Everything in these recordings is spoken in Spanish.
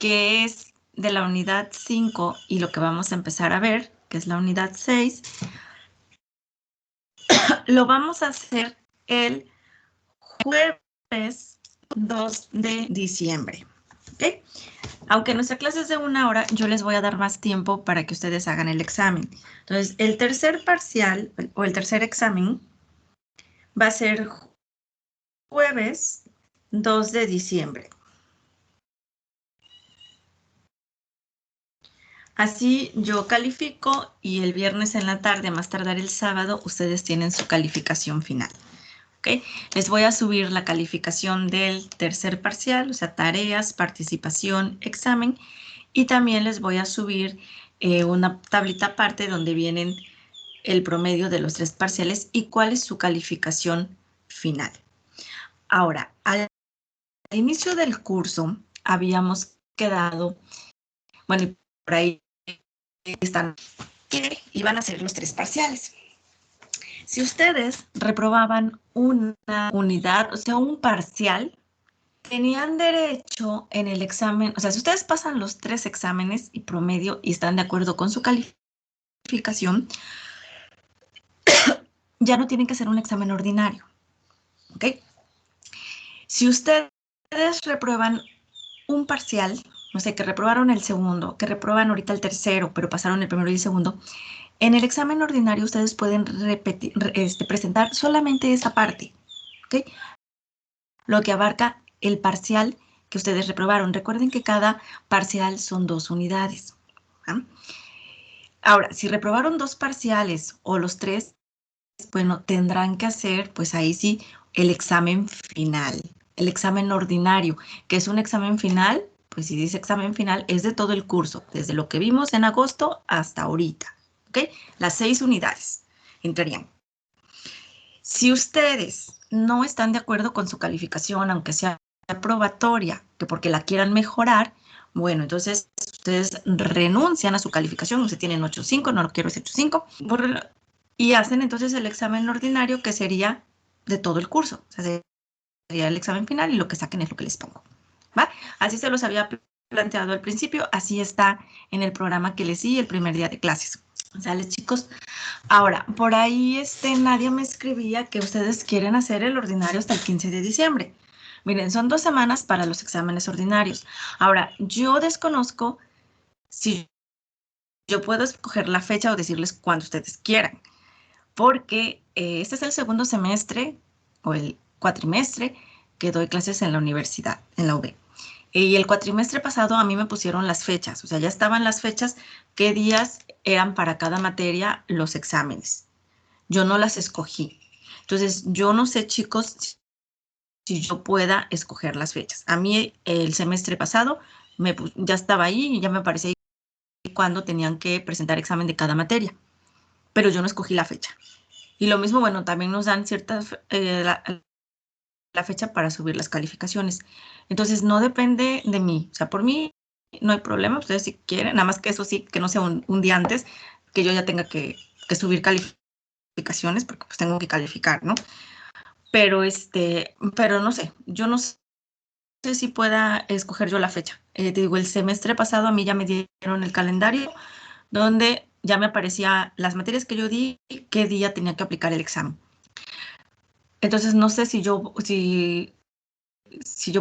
que es de la unidad 5 y lo que vamos a empezar a ver, que es la unidad 6, lo vamos a hacer el jueves 2 de diciembre. ¿Ok? Aunque nuestra clase es de 1 hora, yo les voy a dar más tiempo para que ustedes hagan el examen. Entonces, el tercer parcial o el tercer examen va a ser jueves 2 de diciembre. Así yo califico y el viernes en la tarde, a más tardar el sábado, ustedes tienen su calificación final. ¿Okay? Les voy a subir la calificación del tercer parcial, o sea, tareas, participación, examen, y también les voy a subir una tablita aparte donde vienen el promedio de los 3 parciales y cuál es su calificación final. Ahora, al inicio del curso habíamos quedado, bueno, y por ahí están, que iban a ser los 3 parciales. Si ustedes reprobaban una unidad, o sea, un parcial, tenían derecho en el examen, o sea, si ustedes pasan los 3 exámenes y promedio y están de acuerdo con su calificación, ya no tienen que hacer un examen ordinario, ¿ok? Si ustedes reprueban un parcial, no sé, que reprobaron el segundo, que reprueban ahorita el tercero, pero pasaron el primero y el segundo, en el examen ordinario ustedes pueden presentar solamente esa parte, ¿ok? Lo que abarca el parcial que ustedes reprobaron. Recuerden que cada parcial son 2 unidades. ¿Ah? Ahora, si reprobaron 2 parciales o los 3, bueno, tendrán que hacer, pues ahí sí, el examen final, el examen ordinario, que es un examen final, pues si dice examen final, es de todo el curso, desde lo que vimos en agosto hasta ahorita, ¿ok? Las 6 unidades entrarían. Si ustedes no están de acuerdo con su calificación, aunque sea probatoria, que porque la quieran mejorar, bueno, entonces ustedes renuncian a su calificación, usted tienen 8.5, no lo quiero ese 8.5, y hacen entonces el examen ordinario que sería de todo el curso, o sea, sería el examen final y lo que saquen es lo que les pongo, ¿va? Así se los había planteado al principio, así está en el programa que les di el primer día de clases. ¿Sale, chicos? Ahora, por ahí nadie me escribía que ustedes quieren hacer el ordinario hasta el 15 de diciembre. Miren, son 2 semanas para los exámenes ordinarios. Ahora, yo desconozco si yo puedo escoger la fecha o decirles cuando ustedes quieran, porque este es el segundo semestre o el cuatrimestre que doy clases en la universidad, en la UB. Y el cuatrimestre pasado a mí me pusieron las fechas, o sea, ya estaban las fechas, qué días eran para cada materia los exámenes. Yo no las escogí. Entonces, yo no sé, chicos, si yo pueda escoger las fechas. A mí el semestre pasado ya estaba ahí y ya me aparecía cuando tenían que presentar examen de cada materia, pero yo no escogí la fecha. Y lo mismo, bueno, también nos dan la fecha para subir las calificaciones. Entonces, no depende de mí. O sea, por mí no hay problema. Ustedes si quieren, nada más que eso sí, que no sea un día antes, que yo ya tenga que subir calificaciones, porque pues tengo que calificar, ¿no? Pero no sé, yo no sé si pueda escoger yo la fecha. Te digo, el semestre pasado a mí ya me dieron el calendario donde ya me aparecía las materias que yo di, qué día tenía que aplicar el examen. Entonces, no sé si yo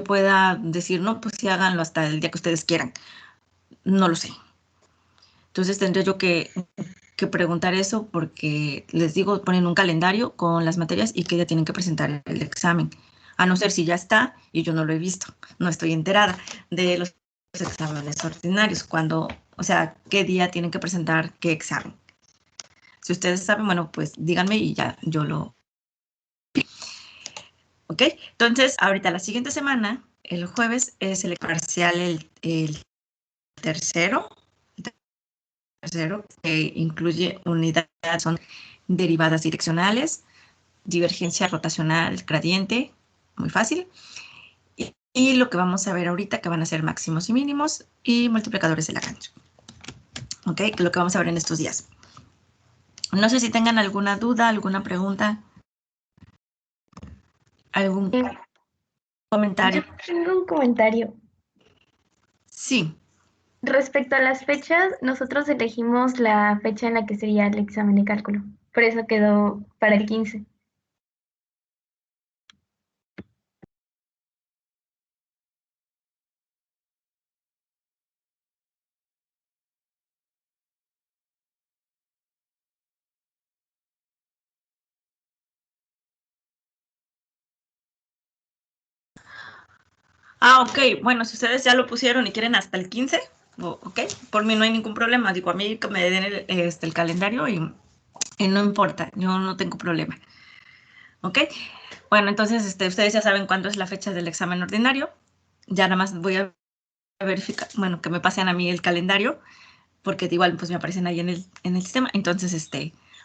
pueda decir, no, pues sí, háganlo hasta el día que ustedes quieran. No lo sé. Entonces, tendré yo que preguntar eso porque, les digo, ponen un calendario con las materias y qué día tienen que presentar el examen. A no ser si ya está y yo no lo he visto. No estoy enterada de los exámenes ordinarios. O sea, qué día tienen que presentar qué examen. Si ustedes saben, bueno, pues díganme y ya yo lo... ¿Ok? Entonces, ahorita la siguiente semana, el jueves, es el parcial el tercero, que incluye unidades, son derivadas direccionales, divergencia rotacional gradiente, muy fácil. Y lo que vamos a ver ahorita, que van a ser máximos y mínimos, y multiplicadores de Lagrange. ¿Ok? Que es lo que vamos a ver en estos días. No sé si tengan alguna duda, alguna pregunta, algún comentario. Yo tengo un comentario. Sí. Respecto a las fechas, nosotros elegimos la fecha en la que sería el examen de cálculo. Por eso quedó para el 15. Ah, ok. Bueno, si ustedes ya lo pusieron y quieren hasta el 15, ok, por mí no hay ningún problema. Digo, a mí que me den el calendario y no importa, yo no tengo problema. ¿Ok? Bueno, entonces ustedes ya saben cuándo es la fecha del examen ordinario. Ya nada más voy a verificar, bueno, que me pasen a mí el calendario, porque igual pues me aparecen ahí en el sistema. Entonces,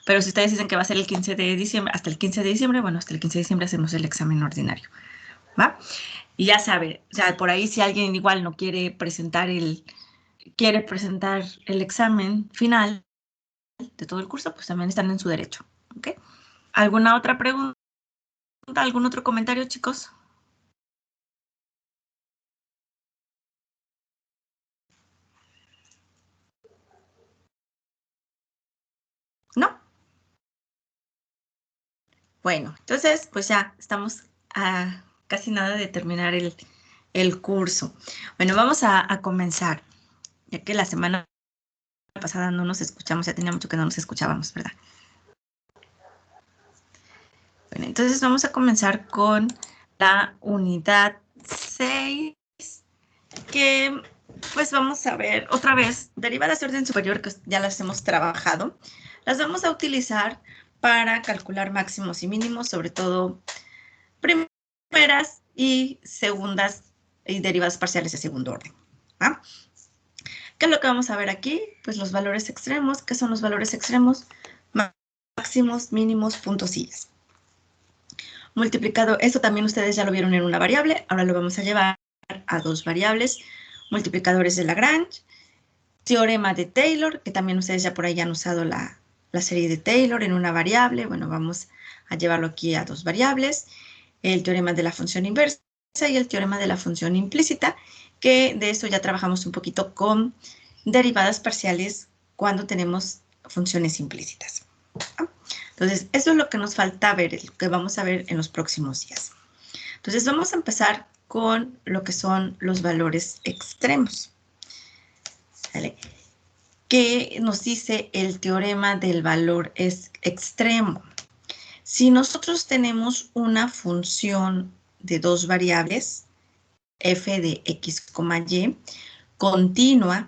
pero si ustedes dicen que va a ser el 15 de diciembre, hasta el 15 de diciembre, bueno, hasta el 15 de diciembre hacemos el examen ordinario, ¿va? Y ya sabe, o sea, por ahí si alguien igual no quiere presentar el examen final de todo el curso, pues también están en su derecho, ¿ok? ¿Alguna otra pregunta? ¿Algún otro comentario, chicos? ¿No? Bueno, entonces, pues ya estamos a casi nada de terminar el curso. Bueno, vamos a comenzar, ya que la semana pasada no nos escuchamos, ya tenía mucho que no nos escuchábamos, ¿verdad? Bueno, entonces vamos a comenzar con la unidad 6, que pues vamos a ver otra vez derivadas de orden superior, que ya las hemos trabajado. Las vamos a utilizar para calcular máximos y mínimos, sobre todo primeras y segundas y derivadas parciales de segundo orden. ¿Ah? ¿Qué es lo que vamos a ver aquí? Pues los valores extremos. ¿Qué son los valores extremos? Máximos, mínimos, puntosillas. Multiplicado, esto también ustedes ya lo vieron en una variable, ahora lo vamos a llevar a dos variables. Multiplicadores de Lagrange, teorema de Taylor, que también ustedes ya por ahí han usado la serie de Taylor en una variable. Bueno, vamos a llevarlo aquí a dos variables. El teorema de la función inversa y el teorema de la función implícita, que de eso ya trabajamos un poquito con derivadas parciales cuando tenemos funciones implícitas. Entonces, eso es lo que nos falta ver, lo que vamos a ver en los próximos días. Entonces, vamos a empezar con lo que son los valores extremos. ¿Vale? ¿Qué nos dice el teorema del valor extremo? Si nosotros tenemos una función de dos variables, f de x, y, continua,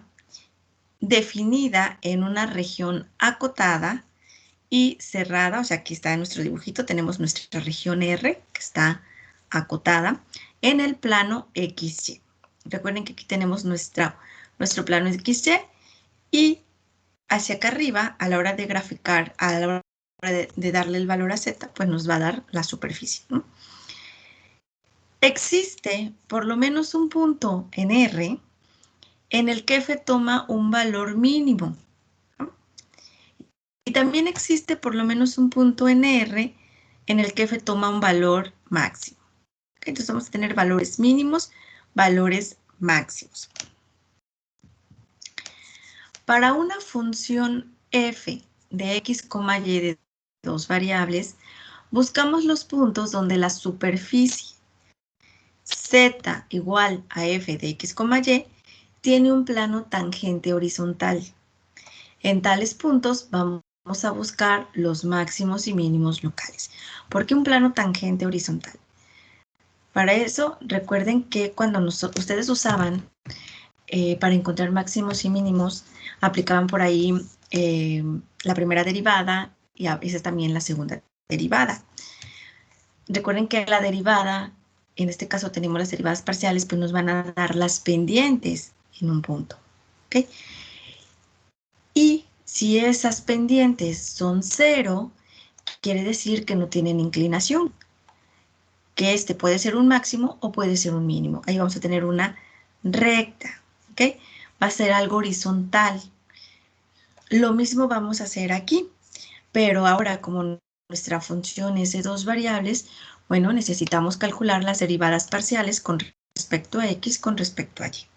definida en una región acotada y cerrada, o sea, aquí está en nuestro dibujito, tenemos nuestra región R, que está acotada, en el plano XY. Recuerden que aquí tenemos nuestro plano XY y hacia acá arriba, a la hora de graficar, a la hora de darle el valor a Z, pues nos va a dar la superficie, ¿no? Existe por lo menos un punto en R en el que F toma un valor mínimo, ¿no? Y también existe por lo menos un punto en R en el que F toma un valor máximo. Entonces vamos a tener valores mínimos, valores máximos. Para una función f de x, y de dos variables, buscamos los puntos donde la superficie z igual a f de x, y tiene un plano tangente horizontal. En tales puntos vamos a buscar los máximos y mínimos locales. ¿Por qué un plano tangente horizontal? Para eso, recuerden que cuando ustedes usaban para encontrar máximos y mínimos, aplicaban por ahí la primera derivada y a veces también la segunda derivada. Recuerden que la derivada, en este caso tenemos las derivadas parciales, pues nos van a dar las pendientes en un punto. ¿Okay? Y si esas pendientes son 0, quiere decir que no tienen inclinación, que este puede ser un máximo o puede ser un mínimo. Ahí vamos a tener una recta, ¿ok? Va a ser algo horizontal. Lo mismo vamos a hacer aquí, pero ahora como nuestra función es de dos variables, bueno, necesitamos calcular las derivadas parciales con respecto a x, con respecto a y.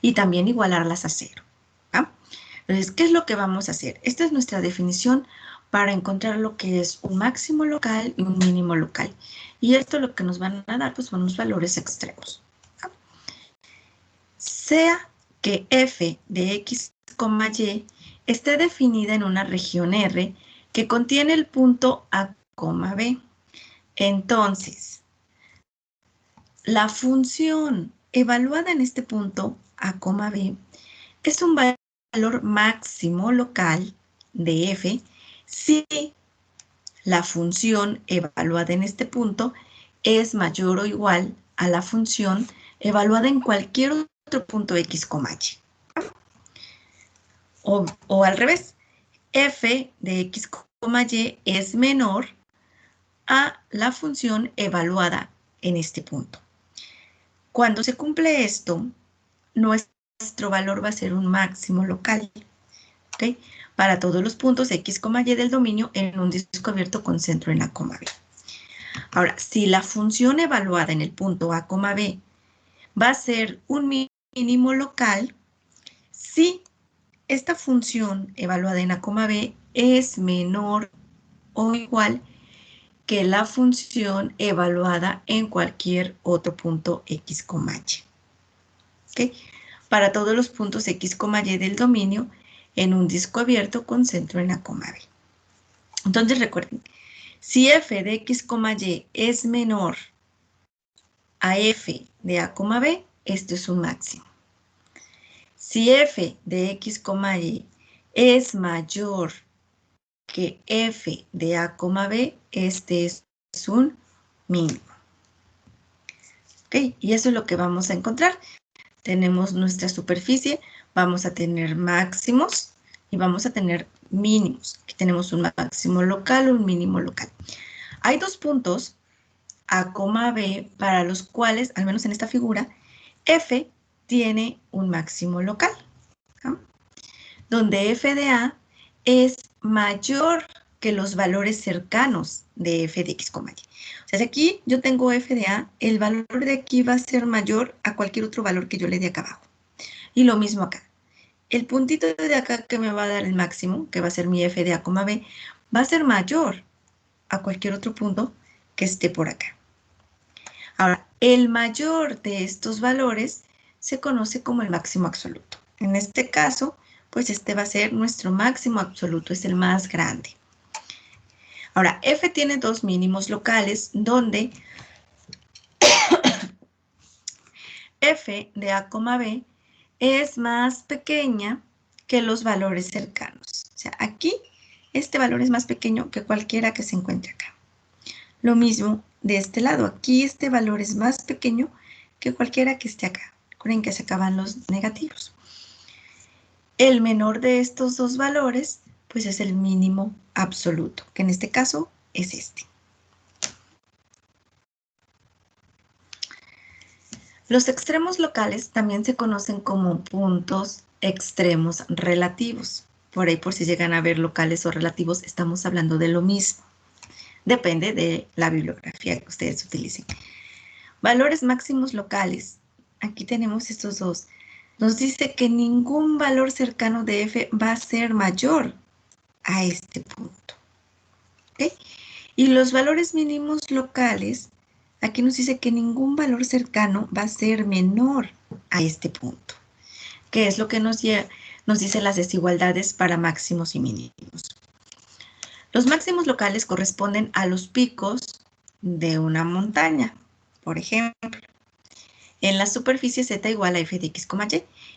y también igualarlas a 0. ¿Va? Entonces, ¿qué es lo que vamos a hacer? Esta es nuestra definición para encontrar lo que es un máximo local y un mínimo local. Y esto lo que nos van a dar pues, son los valores extremos. ¿Va? Sea que f de x, y esté definida en una región R que contiene el punto A, B. Entonces, la función evaluada en este punto A, B es un valor máximo local de f si la función evaluada en este punto es mayor o igual a la función evaluada en cualquier otro punto x, y. O al revés, f de x, y es menor a la función evaluada en este punto. Cuando se cumple esto, nuestro valor va a ser un máximo local, ¿ok? Para todos los puntos x, y del dominio en un disco abierto con centro en A, B. Ahora, si la función evaluada en el punto A, B va a ser un mínimo local, si esta función evaluada en A, B es menor o igual que la función evaluada en cualquier otro punto x, y. ¿Okay? Para todos los puntos x, y del dominio en un disco abierto con centro en A, B. Entonces recuerden, si f de x, y es menor a f de A, B, esto es un máximo. Si f de x, y es mayor que f de A, B, este es un mínimo. ¿Ok? Y eso es lo que vamos a encontrar. Tenemos nuestra superficie, vamos a tener máximos y vamos a tener mínimos. Aquí tenemos un máximo local, un mínimo local. Hay dos puntos, A, B, para los cuales, al menos en esta figura, f tiene un máximo local, ¿no? Donde f de A es mayor que los valores cercanos de f de x, y. O sea, si aquí yo tengo f de A, el valor de aquí va a ser mayor a cualquier otro valor que yo le dé acá abajo. Y lo mismo acá. El puntito de acá que me va a dar el máximo, que va a ser mi f de A, B, va a ser mayor a cualquier otro punto que esté por acá. Ahora, el mayor de estos valores se conoce como el máximo absoluto. En este caso, pues este va a ser nuestro máximo absoluto, es el más grande. Ahora, f tiene dos mínimos locales donde f de A, B es más pequeña que los valores cercanos. O sea, aquí este valor es más pequeño que cualquiera que se encuentre acá. Lo mismo de este lado. Aquí este valor es más pequeño que cualquiera que esté acá. Recuerden que se acaban los negativos. El menor de estos dos valores, pues es el mínimo absoluto, que en este caso es este. Los extremos locales también se conocen como puntos extremos relativos. Por ahí, por si llegan a ver locales o relativos, estamos hablando de lo mismo. Depende de la bibliografía que ustedes utilicen. Valores máximos locales. Aquí tenemos estos dos. Nos dice que ningún valor cercano de f va a ser mayor a este punto. ¿Okay? Y los valores mínimos locales, aquí nos dice que ningún valor cercano va a ser menor a este punto, que es lo que nos dice las desigualdades para máximos y mínimos. Los máximos locales corresponden a los picos de una montaña, por ejemplo. En la superficie z igual a f de x,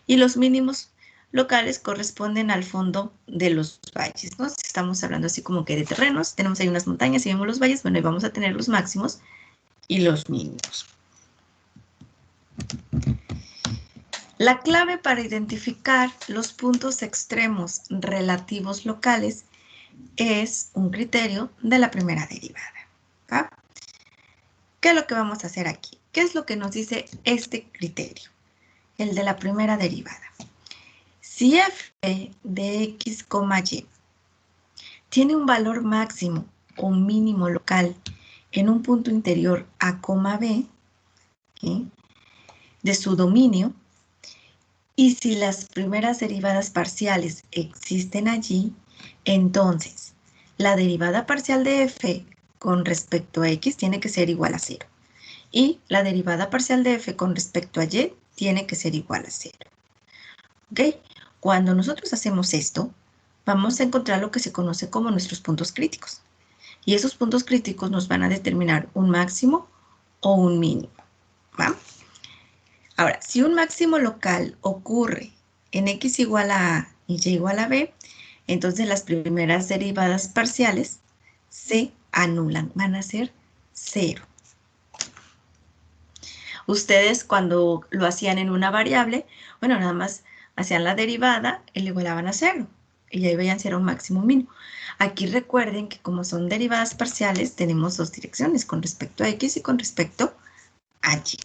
y los mínimos locales corresponden al fondo de los valles, ¿no? Estamos hablando así como que de terrenos, tenemos ahí unas montañas y vemos los valles, bueno, y vamos a tener los máximos y los mínimos. La clave para identificar los puntos extremos relativos locales es un criterio de la primera derivada. ¿Va? ¿Qué es lo que vamos a hacer aquí? ¿Qué es lo que nos dice este criterio? El de la primera derivada. Si f de x, y tiene un valor máximo o mínimo local en un punto interior A, B, ¿okay?, de su dominio, Y si las primeras derivadas parciales existen allí, entonces la derivada parcial de f con respecto a x tiene que ser igual a 0. Y la derivada parcial de f con respecto a y tiene que ser igual a 0. ¿Ok? Cuando nosotros hacemos esto, vamos a encontrar lo que se conoce como nuestros puntos críticos. Y esos puntos críticos nos van a determinar un máximo o un mínimo. ¿Va? Ahora, si un máximo local ocurre en x igual a a y y igual a b, entonces las primeras derivadas parciales se anulan, van a ser 0. Ustedes cuando lo hacían en una variable, bueno, nada más hacían la derivada y le igualaban a 0. Y ahí veían si era un máximo o un mínimo. Aquí recuerden que como son derivadas parciales, tenemos dos direcciones, con respecto a x y con respecto a y.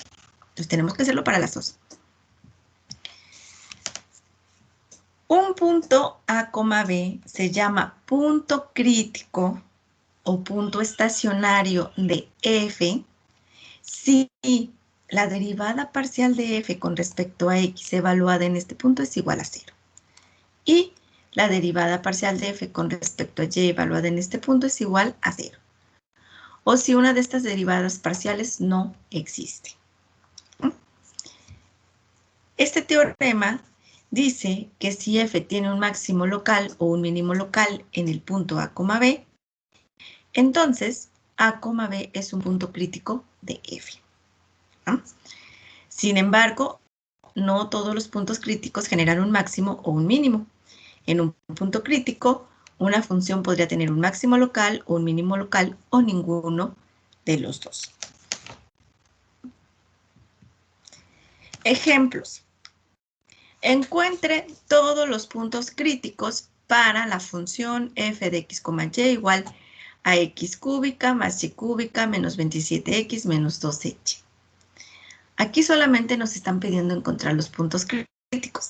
Entonces tenemos que hacerlo para las dos. Un punto A, B se llama punto crítico o punto estacionario de f si la derivada parcial de f con respecto a x evaluada en este punto es igual a 0. Y la derivada parcial de f con respecto a y evaluada en este punto es igual a 0. O si una de estas derivadas parciales no existe. Este teorema dice que si f tiene un máximo local o un mínimo local en el punto A, B, entonces A, B es un punto crítico de f. Sin embargo, no todos los puntos críticos generan un máximo o un mínimo. En un punto crítico, una función podría tener un máximo local o un mínimo local o ninguno de los dos. Ejemplos. Encuentre todos los puntos críticos para la función f de x, y igual a x cúbica más y cúbica menos 27x menos 2h. Aquí solamente nos están pidiendo encontrar los puntos críticos.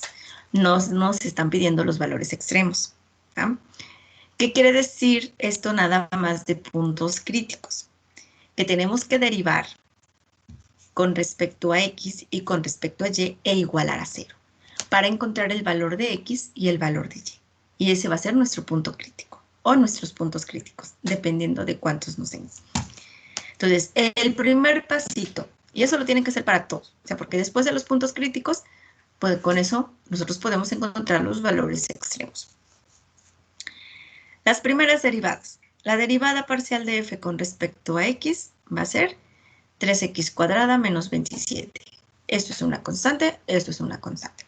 No nos están pidiendo los valores extremos. ¿Ah? ¿Qué quiere decir esto nada más de puntos críticos? Que tenemos que derivar con respecto a x y con respecto a y e igualar a 0 para encontrar el valor de x y el valor de y. Y ese va a ser nuestro punto crítico o nuestros puntos críticos, dependiendo de cuántos nos den. Entonces, el primer pasito, y eso lo tienen que hacer para todos, o sea, porque después de los puntos críticos, pues con eso nosotros podemos encontrar los valores extremos. Las primeras derivadas. La derivada parcial de f con respecto a x va a ser 3x cuadrada menos 27. Esto es una constante, esto es una constante.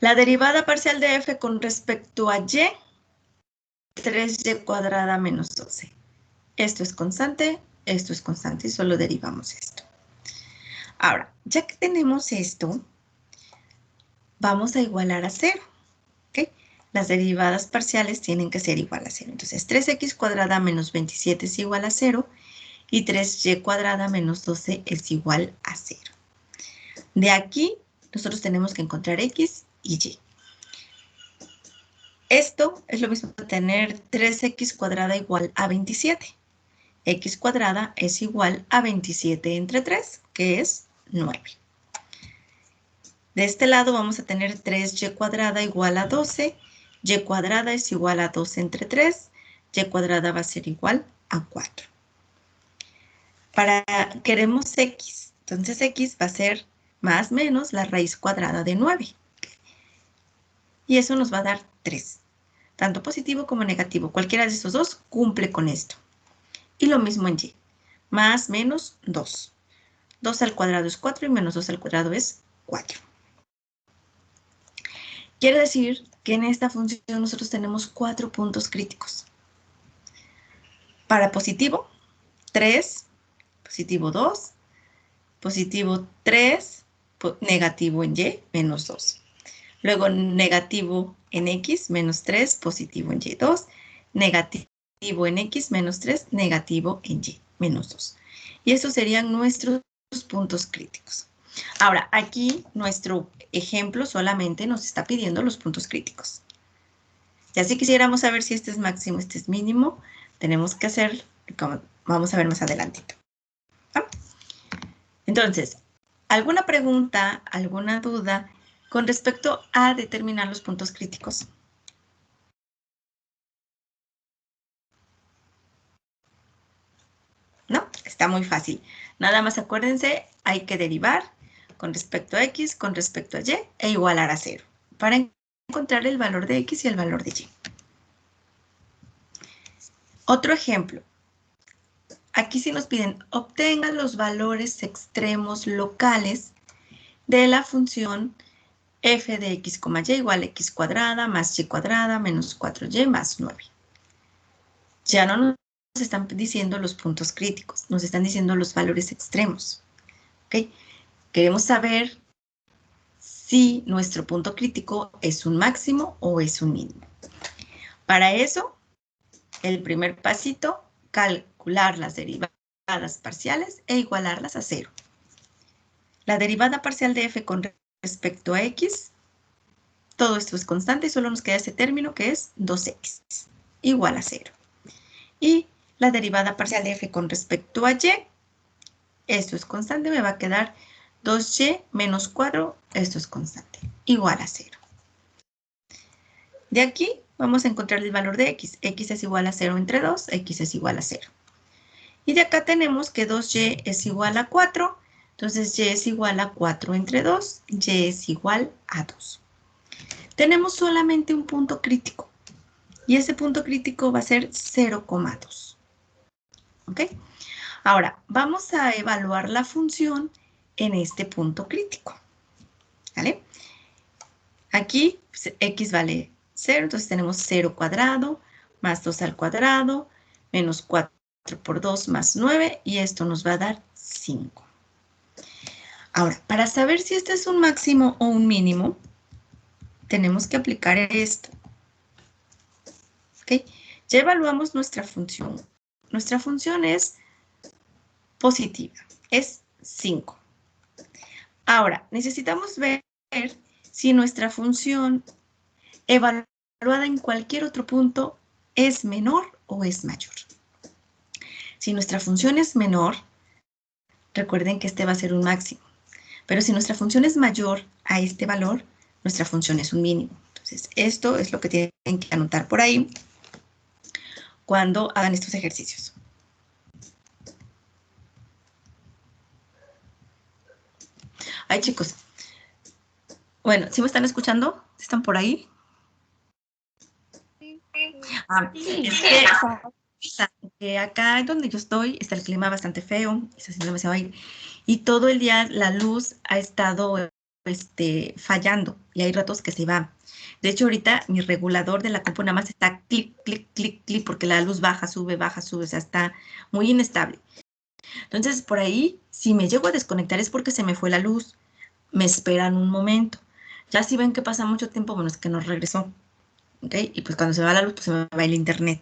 La derivada parcial de f con respecto a y, 3y cuadrada menos 12. Esto es constante y solo derivamos esto. Ahora, ya que tenemos esto, vamos a igualar a 0. ¿Okay? Las derivadas parciales tienen que ser igual a 0. Entonces, 3x cuadrada menos 27 es igual a 0 y 3y cuadrada menos 12 es igual a 0. De aquí, nosotros tenemos que encontrar x y y. Esto es lo mismo que tener 3x cuadrada igual a 27. X cuadrada es igual a 27 entre 3, que es 9. De este lado vamos a tener 3y cuadrada igual a 12. Y cuadrada es igual a 2 entre 3. Y cuadrada va a ser igual a 4. Queremos x. Entonces x va a ser más menos la raíz cuadrada de 9. Y eso nos va a dar 3. Tanto positivo como negativo. Cualquiera de esos dos cumple con esto. Y lo mismo en y. Más menos 2. 2 al cuadrado es 4 y menos 2 al cuadrado es 4. Quiere decir que en esta función nosotros tenemos 4 puntos críticos. Para positivo, 3, positivo 2, positivo 3, negativo en y, menos 2. Luego negativo en x, menos 3, positivo en y, 2. Negativo en x, menos 3, negativo en y, menos 2. Y esos serían nuestros puntos críticos. Ahora, aquí nuestro ejemplo solamente nos está pidiendo los puntos críticos. Ya si quisiéramos saber si este es máximo, este es mínimo, tenemos que hacer, como vamos a ver más adelantito. ¿Ah? Entonces, ¿Alguna pregunta, alguna duda con respecto a determinar los puntos críticos? ¿No? Está muy fácil. Nada más acuérdense, hay que derivar con respecto a x, con respecto a y, e igualar a 0, para encontrar el valor de x y el valor de y. Otro ejemplo. Aquí sí nos piden, obtenga los valores extremos locales de la función f de x, y igual a x cuadrada más y cuadrada menos 4y más 9. Ya no nos están diciendo los puntos críticos, nos están diciendo los valores extremos. ¿Okay? Queremos saber si nuestro punto crítico es un máximo o es un mínimo. Para eso, el primer pasito, calcular las derivadas parciales e igualarlas a 0. La derivada parcial de f con respecto a x, todo esto es constante y solo nos queda este término que es 2x igual a 0. Y la derivada parcial de f con respecto a y, esto es constante, me va a quedar 2y menos 4, esto es constante, igual a 0. De aquí vamos a encontrar el valor de x. X es igual a 0 entre 2, x es igual a 0. Y de acá tenemos que 2y es igual a 4, entonces y es igual a 4 entre 2, y es igual a 2. Tenemos solamente un punto crítico, y ese punto crítico va a ser 0,2. ¿Ok? Ahora, vamos a evaluar la función en este punto crítico. ¿Vale? Aquí pues, x vale 0, entonces tenemos 0 cuadrado más 2 al cuadrado menos 4 por 2 más 9 y esto nos va a dar 5. Ahora, para saber si este es un máximo o un mínimo, tenemos que aplicar esto. ¿Ok? Ya evaluamos nuestra función. Nuestra función es positiva, es 5. Ahora, necesitamos ver si nuestra función evaluada en cualquier otro punto es menor o es mayor. Si nuestra función es menor, recuerden que este va a ser un máximo. Pero si nuestra función es mayor a este valor, nuestra función es un mínimo. Entonces, esto es lo que tienen que anotar por ahí cuando hagan estos ejercicios. Ay, chicos. Bueno, ¿sí me están escuchando? ¿Están por ahí? Es que acá donde yo estoy está el clima bastante feo, está haciendo demasiado aire, y todo el día la luz ha estado fallando y hay ratos que se va. De hecho, ahorita mi regulador de la compu nada más está clic, clic, clic, clic, porque la luz baja, sube, o sea, está muy inestable. Entonces, por ahí, si me llego a desconectar es porque se me fue la luz. Me esperan un momento. Ya si ven que pasa mucho tiempo, bueno, es que nos regresó. ¿Ok? Y pues cuando se va la luz, pues se me va el internet.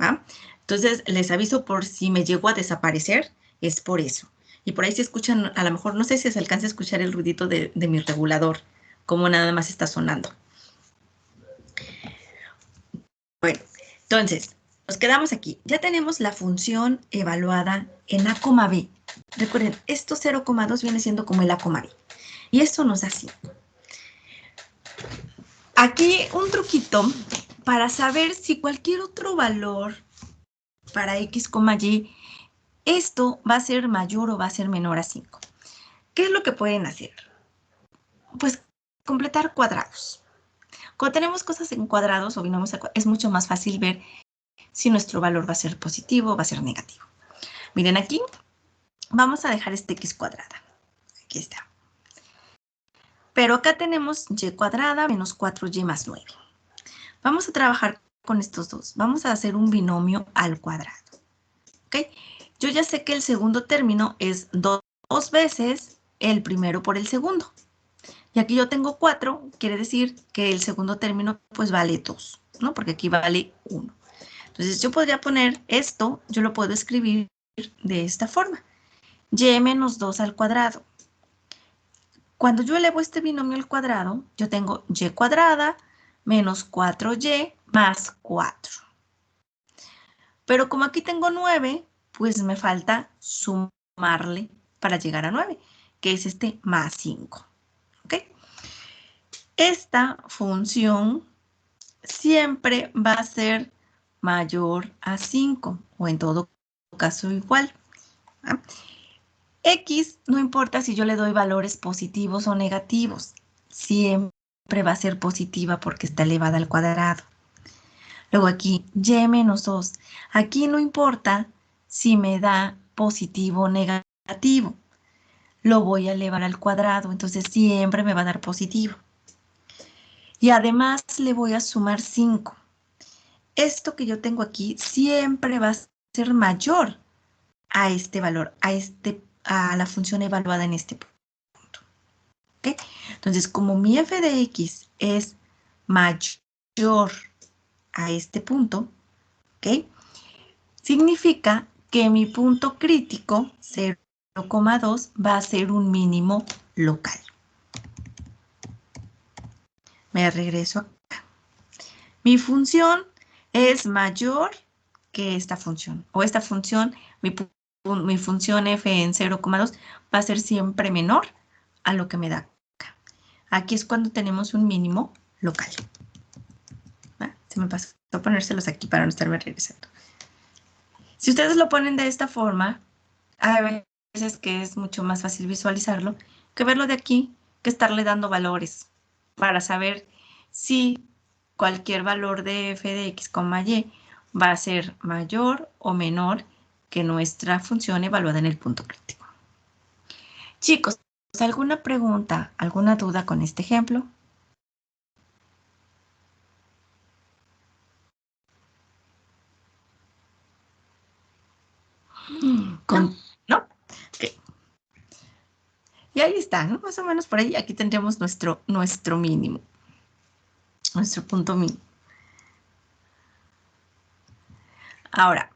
¿Va? Entonces, les aviso por si me llego a desaparecer, es por eso. Y por ahí se escuchan, a lo mejor, no sé si se alcanza a escuchar el ruidito de mi regulador, como nada más está sonando. Bueno, entonces, nos quedamos aquí. Ya tenemos la función evaluada en A, B. Recuerden, esto 0,2 viene siendo como el A, B. Y esto nos da 5. Aquí un truquito para saber si cualquier otro valor para x, y, esto va a ser mayor o va a ser menor a 5. ¿Qué es lo que pueden hacer? Pues completar cuadrados. Cuando tenemos cosas en cuadrados o binomios, es mucho más fácil ver si nuestro valor va a ser positivo o va a ser negativo. Miren aquí, vamos a dejar este x cuadrada. Aquí está. Pero acá tenemos y cuadrada menos 4y más 9. Vamos a trabajar con estos dos. Vamos a hacer un binomio al cuadrado. ¿Ok? Yo ya sé que el segundo término es 2 veces el primero por el segundo. Y aquí yo tengo 4, quiere decir que el segundo término pues vale 2, ¿no? Porque aquí vale 1. Entonces yo podría poner esto, yo lo puedo escribir de esta forma. Y menos 2 al cuadrado. Cuando yo elevo este binomio al cuadrado, yo tengo y cuadrada menos 4y más 4. Pero como aquí tengo 9, pues me falta sumarle para llegar a 9. que es este más 5. ¿Ok? Esta función siempre va a ser mayor a 5, o en todo caso igual. ¿Ah? X no importa si yo le doy valores positivos o negativos, siempre va a ser positiva porque está elevada al cuadrado. Luego aquí, y menos 2. Aquí no importa si me da positivo o negativo. Lo voy a elevar al cuadrado, entonces siempre me va a dar positivo. Y además le voy a sumar 5. Esto que yo tengo aquí siempre va a ser mayor a este valor, a la función evaluada en este punto. ¿Okay? Entonces, como mi f de x es mayor a este punto, ¿ok? Significa que mi punto crítico, 0,2, va a ser un mínimo local. Me regreso acá. Mi función es mayor que esta función, o esta función, mi función f en 0,2 va a ser siempre menor a lo que me da acá. Aquí es cuando tenemos un mínimo local. ¿Va? Se me pasó a ponérselos aquí para no estarme regresando. Si ustedes lo ponen de esta forma, hay veces que es mucho más fácil visualizarlo que verlo de aquí, que estarle dando valores para saber si cualquier valor de f de x, y va a ser mayor o menor que nuestra función evaluada en el punto crítico. Chicos, ¿alguna pregunta, alguna duda con este ejemplo? ¿No? Okay. Y ahí está, ¿no? Más o menos por ahí, aquí tendríamos nuestro mínimo, nuestro punto mínimo. Ahora,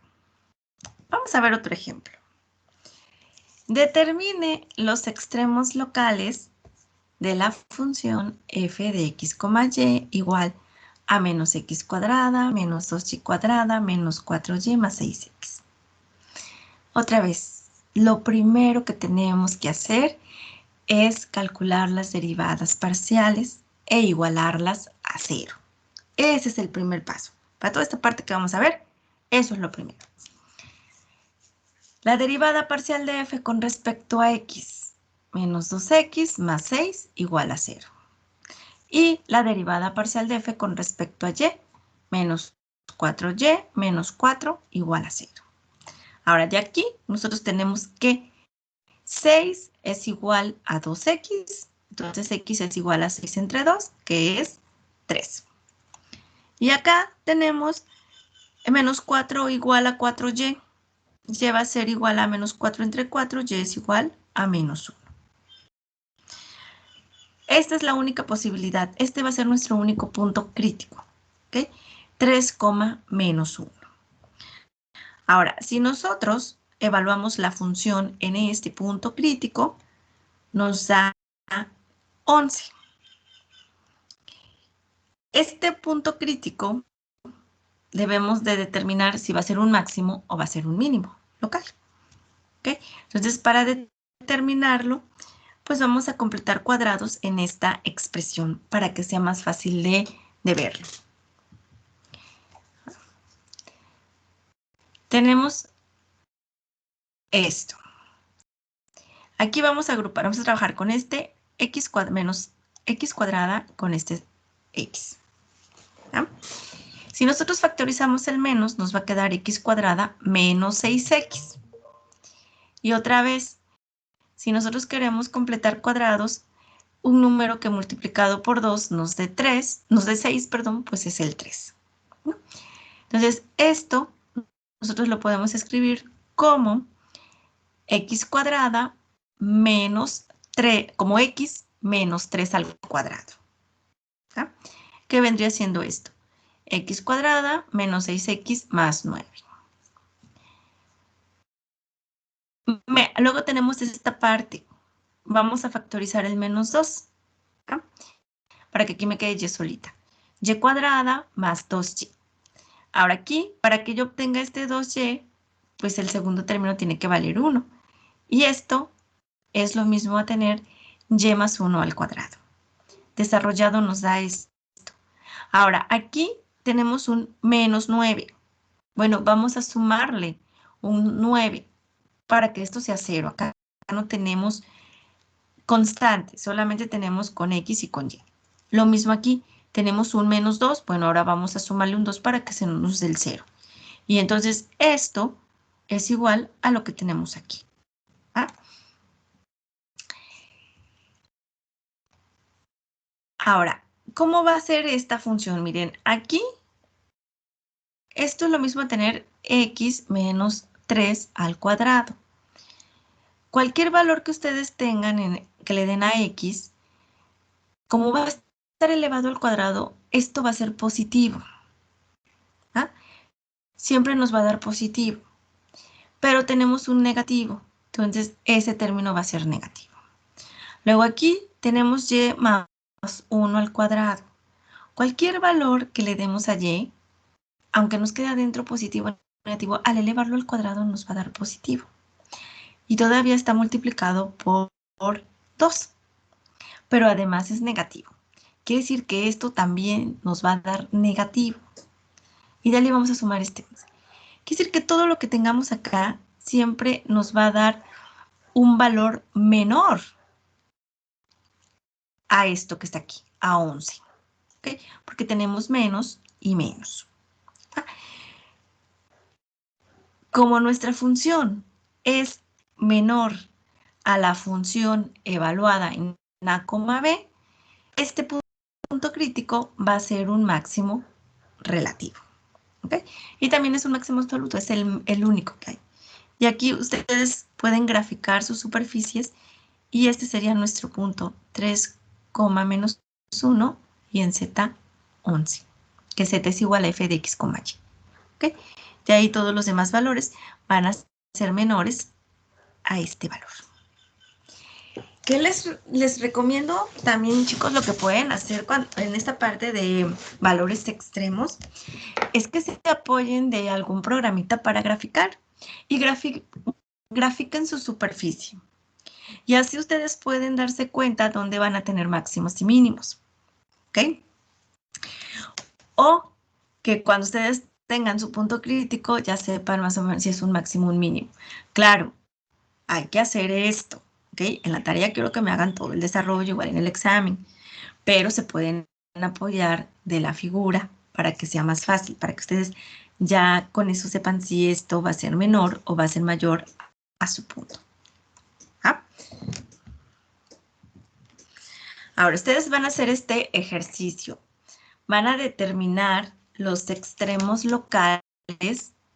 vamos a ver otro ejemplo. Determine los extremos locales de la función f de x, y igual a menos x cuadrada, menos 2y cuadrada, menos 4y más 6x. Otra vez, lo primero que tenemos que hacer es calcular las derivadas parciales e igualarlas a 0. Ese es el primer paso. Para toda esta parte que vamos a ver, eso es lo primero. La derivada parcial de f con respecto a x, menos 2x más 6 igual a 0. Y la derivada parcial de f con respecto a y, menos 4y menos 4 igual a 0. Ahora, de aquí nosotros tenemos que 6 es igual a 2x, entonces x es igual a 6 entre 2, que es 3. Y acá tenemos menos 4 igual a 4y, y va a ser igual a menos 4 entre 4, y es igual a menos 1. Esta es la única posibilidad. Este va a ser nuestro único punto crítico. ¿Okay? 3, menos 1. Ahora, si nosotros evaluamos la función en este punto crítico, nos da 11. Este punto crítico debemos de determinar si va a ser un máximo o va a ser un mínimo local. ¿Okay? Entonces, para determinarlo, pues vamos a completar cuadrados en esta expresión para que sea más fácil de verlo. Tenemos esto. Aquí vamos a agrupar, vamos a trabajar con este x menos x cuadrada con este x. ¿Ya? Si nosotros factorizamos el menos, nos va a quedar x cuadrada menos 6x. Y otra vez, si nosotros queremos completar cuadrados, un número que multiplicado por 2 nos dé 6, pues es el 3. ¿No? Entonces, esto nosotros lo podemos escribir como x cuadrada menos 3, como x menos 3 al cuadrado. ¿Sí? ¿Qué vendría siendo esto? X cuadrada menos 6x más 9. Luego tenemos esta parte. Vamos a factorizar el menos 2. ¿Sí? Para que aquí me quede y solita. Y cuadrada más 2y. Ahora aquí, para que yo obtenga este 2y, pues el segundo término tiene que valer 1. Y esto es lo mismo a tener y más 1 al cuadrado. Desarrollado nos da esto. Ahora, aquí tenemos un menos 9. Bueno, vamos a sumarle un 9 para que esto sea 0. Acá no tenemos constante, solamente tenemos con X y con Y. Lo mismo aquí, tenemos un menos 2. Bueno, ahora vamos a sumarle un 2 para que se nos dé el 0. Y entonces esto es igual a lo que tenemos aquí. ¿Ah? Ahora, ¿cómo va a ser esta función? Miren, aquí esto es lo mismo a tener X menos 3 al cuadrado. Cualquier valor que ustedes tengan que le den a X, como va a estar elevado al cuadrado, esto va a ser positivo. ¿Ah? Siempre nos va a dar positivo. Pero tenemos un negativo. Entonces, ese término va a ser negativo. Luego aquí tenemos y más 1 al cuadrado. Cualquier valor que le demos a y, aunque nos quede adentro positivo o negativo, al elevarlo al cuadrado nos va a dar positivo. Y todavía está multiplicado por 2. Pero además es negativo. Quiere decir que esto también nos va a dar negativo. Y de ahí vamos a sumar este. Quiere decir que todo lo que tengamos acá siempre nos va a dar un valor menor a esto que está aquí, a 11. ¿Okay? Porque tenemos menos y menos. Como nuestra función es menor a la función evaluada en A, B, este punto crítico va a ser un máximo relativo. ¿Okay? Y también es un máximo absoluto, es el único que hay. Y aquí ustedes pueden graficar sus superficies y este sería nuestro punto 3, menos 1 y en Z 11, que Z es igual a f de x, y. ¿Okay? De ahí todos los demás valores van a ser menores a este valor. ¿Qué les recomiendo también, chicos? Lo que pueden hacer en esta parte de valores extremos es que se apoyen de algún programita para graficar y grafiquen su superficie. Y así ustedes pueden darse cuenta dónde van a tener máximos y mínimos. ¿Ok? O que cuando ustedes tengan su punto crítico ya sepan más o menos si es un máximo o un mínimo. Claro, hay que hacer esto. ¿Ok? En la tarea quiero que me hagan todo el desarrollo, igual en el examen, pero se pueden apoyar de la figura para que sea más fácil, para que ustedes ya con eso sepan si esto va a ser menor o va a ser mayor a su punto. ¿Ah? Ahora, ustedes van a hacer este ejercicio. Van a determinar los extremos locales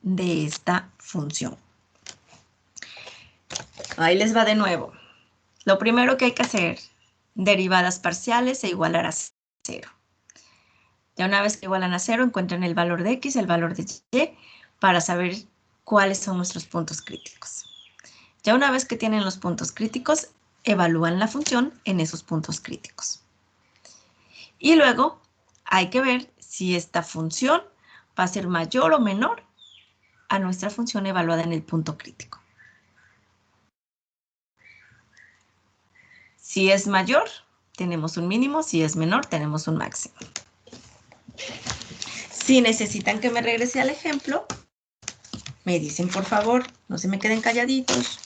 de esta función. Ahí les va de nuevo. Lo primero que hay que hacer, derivadas parciales e igualar a 0. Ya una vez que igualan a 0, encuentran el valor de x, el valor de y, para saber cuáles son nuestros puntos críticos. Ya una vez que tienen los puntos críticos, evalúan la función en esos puntos críticos. Y luego hay que ver si esta función va a ser mayor o menor a nuestra función evaluada en el punto crítico. Si es mayor, tenemos un mínimo. Si es menor, tenemos un máximo. Si necesitan que me regrese al ejemplo, me dicen, por favor, no se me queden calladitos.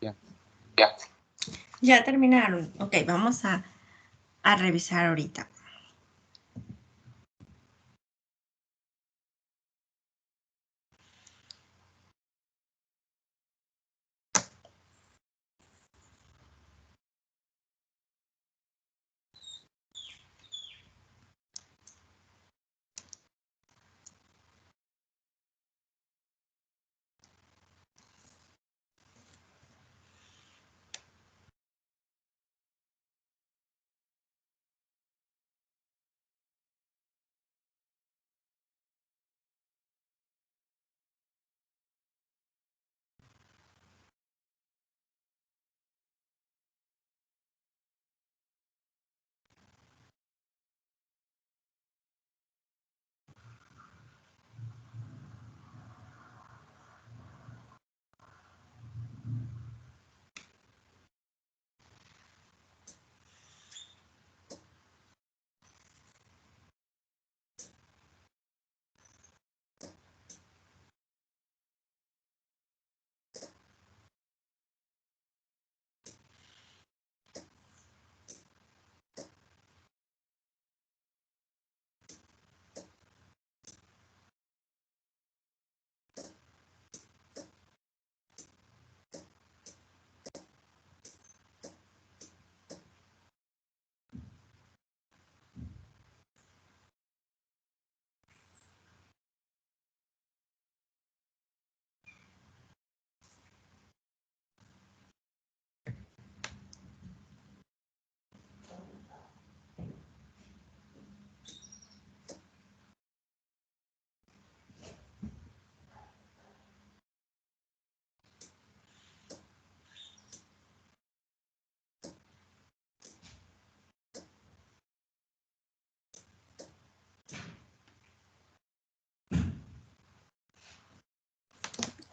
Ya. Ya terminaron. Ok, vamos a revisar ahorita.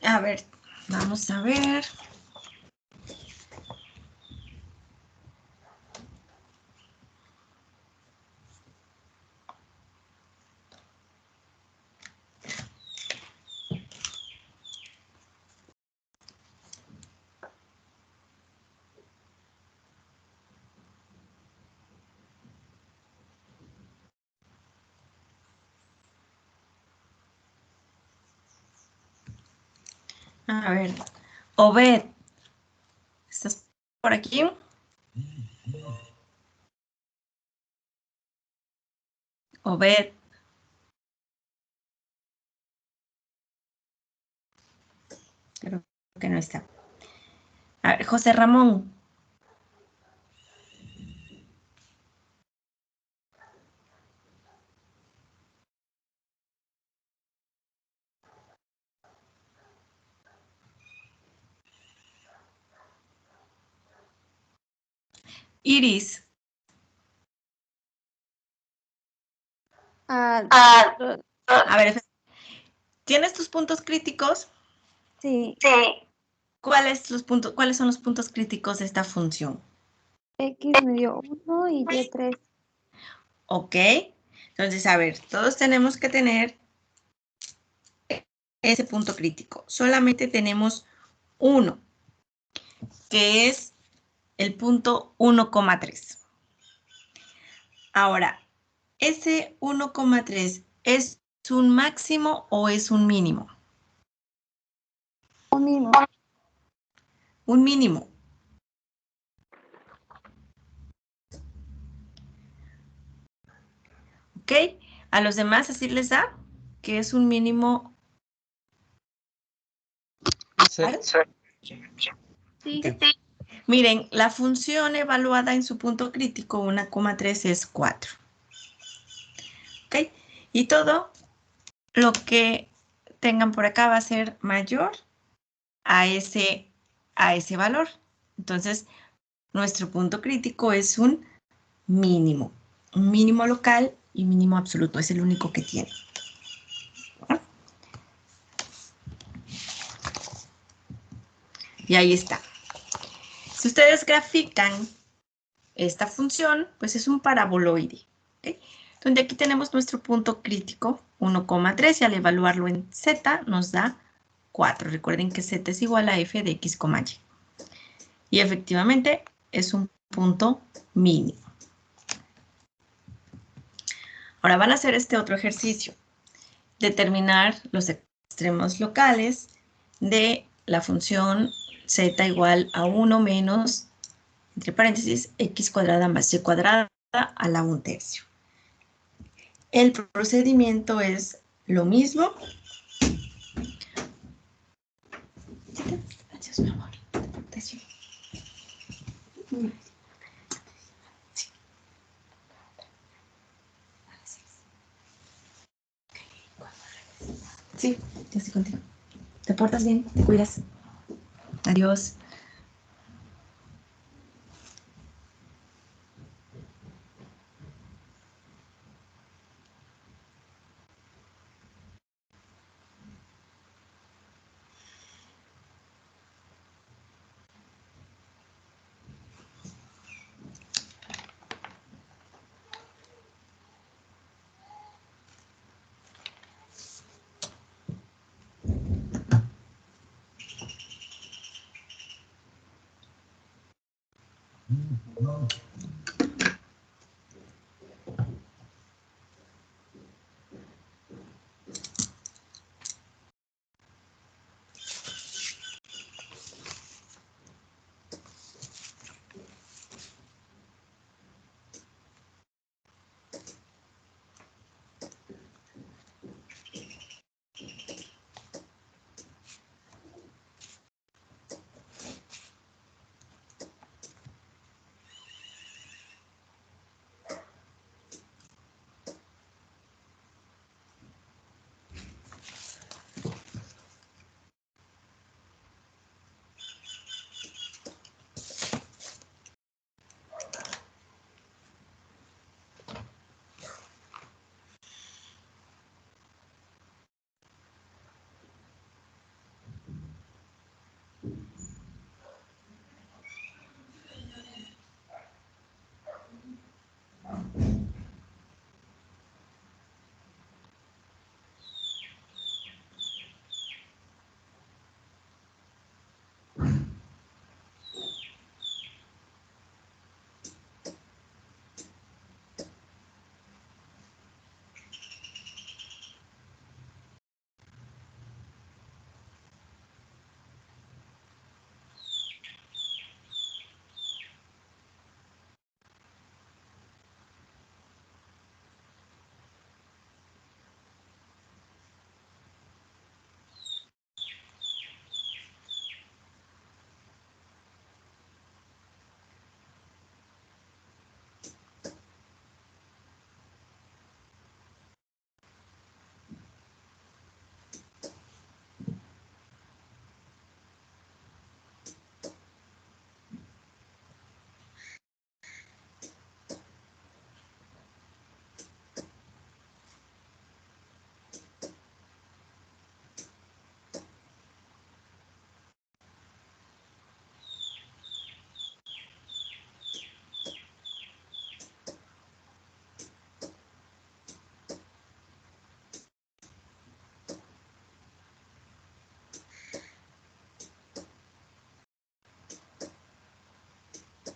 A ver, vamos a ver. A ver, Obed, ¿estás por aquí? Obed. Creo que no está. A ver, José Ramón. Iris. A ver, ¿tienes tus puntos críticos? Sí. ¿Cuáles son los puntos críticos de esta función? X me dio 1 y Y 3. Ok. Entonces, a ver, todos tenemos que tener ese punto crítico. Solamente tenemos uno, que es el punto 1,3. Ahora, ¿ese 1,3 es un máximo o es un mínimo? Un mínimo. Un mínimo. ¿Ok? A los demás así les da que es un mínimo. Sí. Sí. Okay. Miren, la función evaluada en su punto crítico, 1,3 es 4. ¿Ok? Y todo lo que tengan por acá va a ser mayor a ese valor. Entonces, nuestro punto crítico es un mínimo local y mínimo absoluto, es el único que tiene. Y ahí está. Si ustedes grafican esta función, pues es un paraboloide, ¿okay? Donde aquí tenemos nuestro punto crítico, 1,3, y al evaluarlo en z nos da 4. Recuerden que z es igual a f de x, y. Y efectivamente es un punto mínimo. Ahora van a hacer este otro ejercicio. Determinar los extremos locales de la función z igual a 1 menos, entre paréntesis, x cuadrada más y cuadrada a la 1/3. El procedimiento es lo mismo. Gracias, mi amor. Sí, ya estoy contigo. ¿Te portas bien? ¿Te cuidas? Adiós.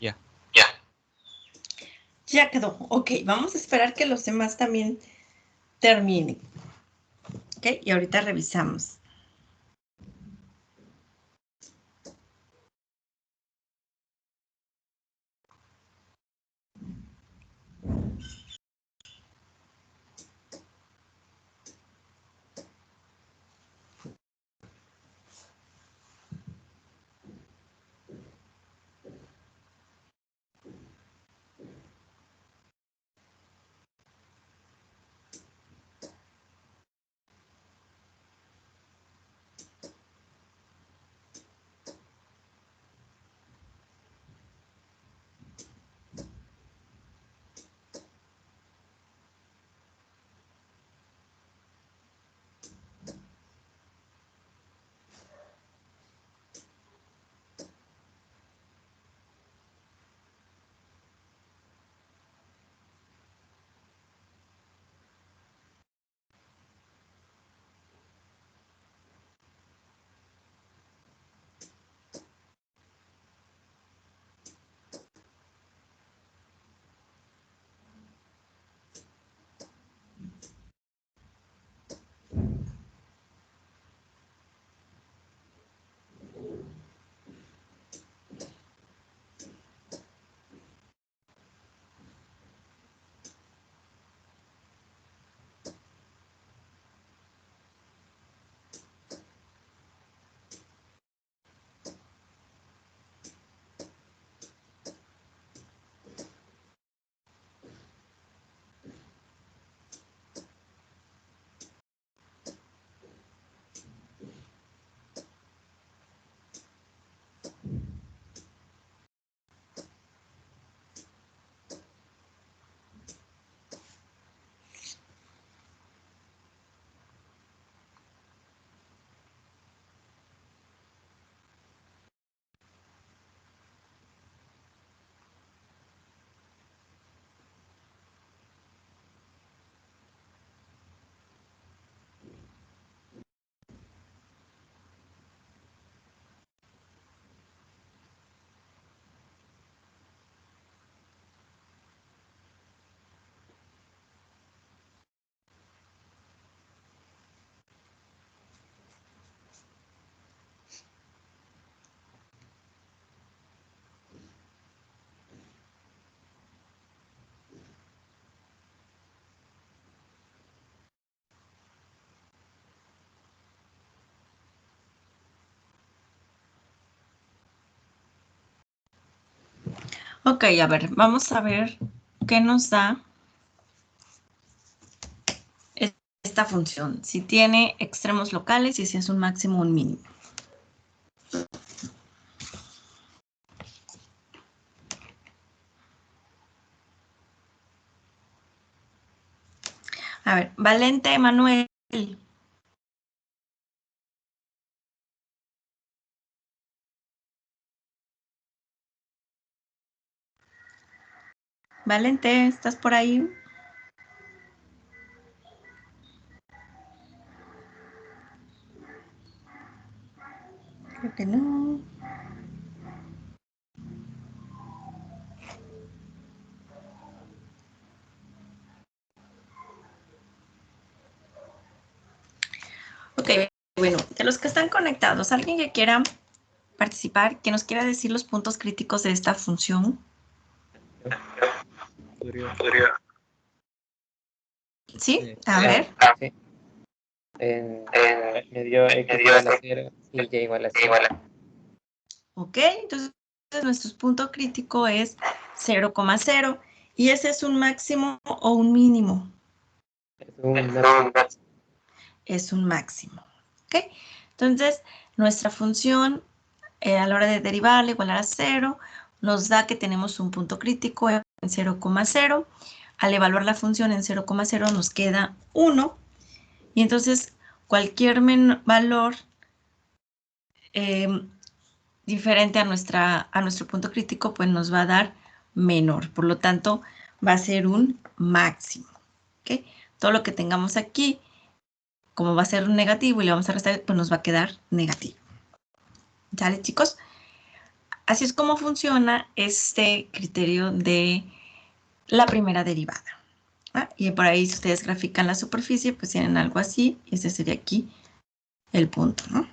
Ya. Ya quedó. Ok, vamos a esperar que los demás también terminen. Ok, y ahorita revisamos. Ok, a ver, vamos a ver qué nos da esta función. Si tiene extremos locales y si es un máximo o un mínimo. A ver, Valente, Manuel. Valente, ¿estás por ahí? Creo que no. Ok, bueno, de los que están conectados, ¿alguien que quiera participar, que nos quiera decir los puntos críticos de esta función? Podría. ¿Sí? A ver. Sí. Me dio x igual a 0 y y igual a 0. Ok, entonces nuestro punto crítico es 0,0 y ese es un máximo o un mínimo. Es un máximo. Es un máximo. ¿Ok? Entonces, nuestra función a la hora de derivarla igualar a 0 nos da que tenemos un punto crítico en 0,0. Al evaluar la función en 0,0 nos queda 1 y entonces cualquier valor diferente a nuestro punto crítico pues nos va a dar menor. Por lo tanto, va a ser un máximo. ¿Ok? Todo lo que tengamos aquí, como va a ser un negativo y le vamos a restar, pues nos va a quedar negativo. ¿Sale, chicos? Así es como funciona este criterio de la primera derivada. ¿Ah? Y por ahí, si ustedes grafican la superficie, pues tienen algo así. Y ese sería aquí el punto, ¿no?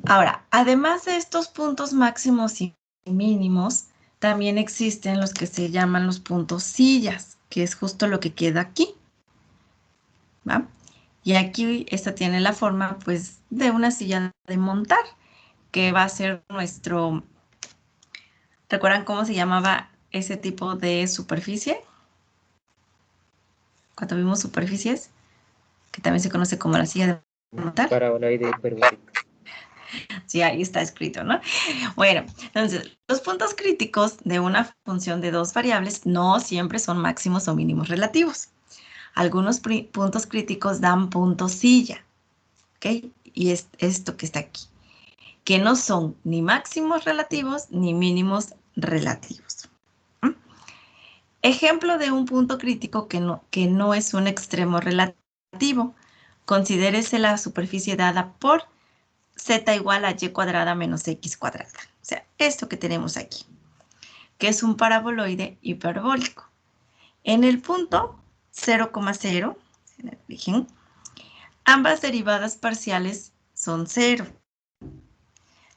Ahora, además de estos puntos máximos y mínimos, también existen los que se llaman los puntos sillas, que es justo lo que queda aquí. ¿Va? Y aquí esta tiene la forma, pues, de una silla de montar, que va a ser nuestro... ¿Recuerdan cómo se llamaba ese tipo de superficie? Cuando vimos superficies, que también se conoce como la silla de montar. Paraboloide hiperbólico. Sí, ahí está escrito, ¿no? Bueno, entonces, los puntos críticos de una función de dos variables no siempre son máximos o mínimos relativos. Algunos puntos críticos dan puntos silla, ¿ok? Y es esto que está aquí, que no son ni máximos relativos ni mínimos relativos. ¿Mm? Ejemplo de un punto crítico que no es un extremo relativo. Considérese la superficie dada por z igual a y cuadrada menos x cuadrada. O sea, esto que tenemos aquí, que es un paraboloide hiperbólico. En el punto 0,0, en el origen, ambas derivadas parciales son 0.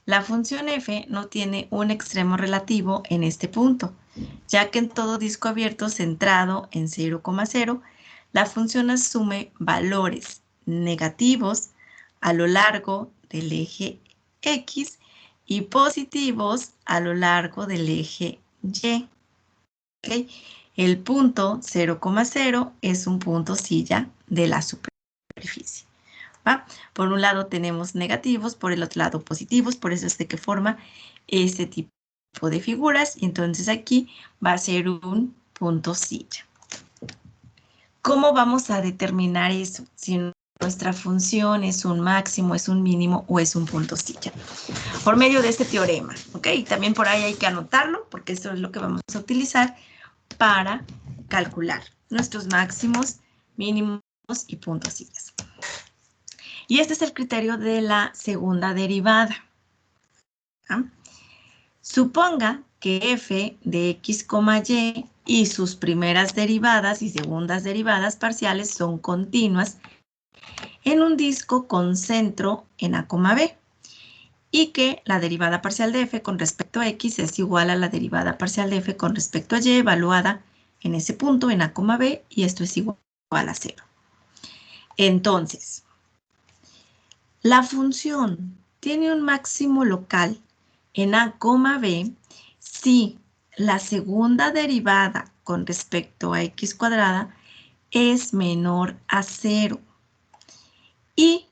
La función f no tiene un extremo relativo en este punto, ya que en todo disco abierto centrado en 0,0, la función asume valores negativos a lo largo del eje X y positivos a lo largo del eje Y. ¿Okay? El punto 0,0 es un punto silla de la superficie. ¿Va? Por un lado tenemos negativos, por el otro lado positivos, por eso es de que forma este tipo de figuras. Y entonces aquí va a ser un punto silla. ¿Cómo vamos a determinar eso? Si nuestra función es un máximo, es un mínimo o es un punto silla. Por medio de este teorema, ¿ok? Y también por ahí hay que anotarlo porque esto es lo que vamos a utilizar para calcular nuestros máximos, mínimos y puntos sillas. Y este es el criterio de la segunda derivada. ¿Ah? Suponga que f de x, y sus primeras derivadas y segundas derivadas parciales son continuas en un disco con centro en a, b, y que la derivada parcial de f con respecto a x es igual a la derivada parcial de f con respecto a y evaluada en ese punto en a, b, y esto es igual a 0. Entonces, la función tiene un máximo local en A, B si la segunda derivada con respecto a x cuadrada es menor a 0 y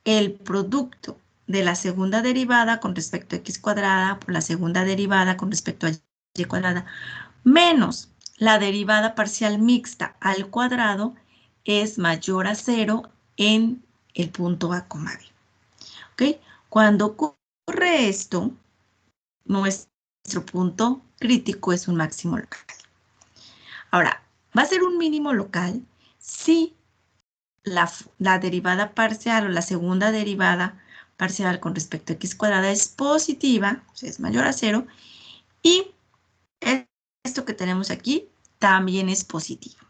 el producto de la segunda derivada con respecto a x cuadrada por la segunda derivada con respecto a y cuadrada menos la derivada parcial mixta al cuadrado es mayor a 0 en el punto A, B. ¿Ok? Cuando ocurre esto, nuestro punto crítico es un máximo local. Ahora, va a ser un mínimo local si la derivada parcial o la segunda derivada parcial con respecto a x cuadrada es positiva, o sea, es mayor a 0, y esto que tenemos aquí también es positivo.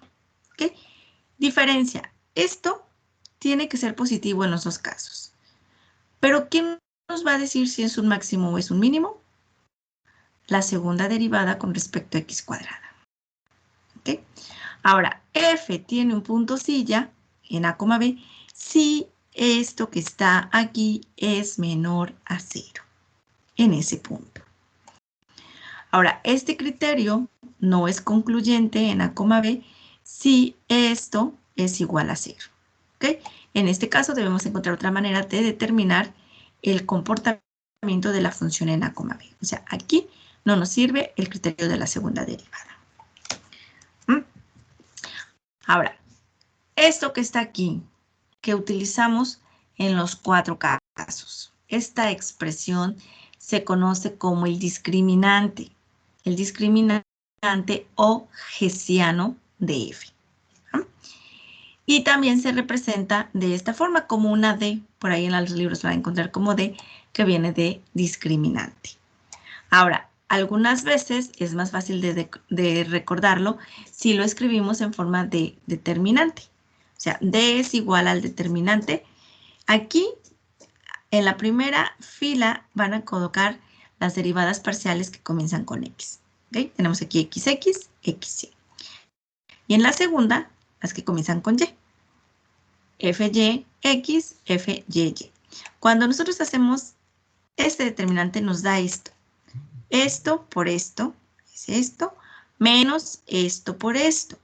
¿Ok? Diferencia, esto tiene que ser positivo en los dos casos. Pero ¿quién nos va a decir si es un máximo o es un mínimo? La segunda derivada con respecto a x cuadrada. ¿Ok? Ahora, f tiene un punto silla en A, B si esto que está aquí es menor a 0 en ese punto. Ahora, este criterio no es concluyente en A, B si esto es igual a 0. ¿Ok? En este caso debemos encontrar otra manera de determinar el comportamiento de la función en A, B. O sea, aquí no nos sirve el criterio de la segunda derivada. Ahora, esto que está aquí, que utilizamos en los 4 casos, esta expresión se conoce como el discriminante o hessiano de f. Y también se representa de esta forma como una D, por ahí en los libros la van a encontrar como D, que viene de discriminante. Ahora, algunas veces es más fácil de recordarlo si lo escribimos en forma de determinante. O sea, D es igual al determinante. Aquí, en la primera fila, van a colocar las derivadas parciales que comienzan con X. ¿Okay? Tenemos aquí XX, XY. Y en la segunda, las que comienzan con Y. FY, X, FYY. Cuando nosotros hacemos este determinante nos da esto. Esto por esto, es esto, menos esto por esto.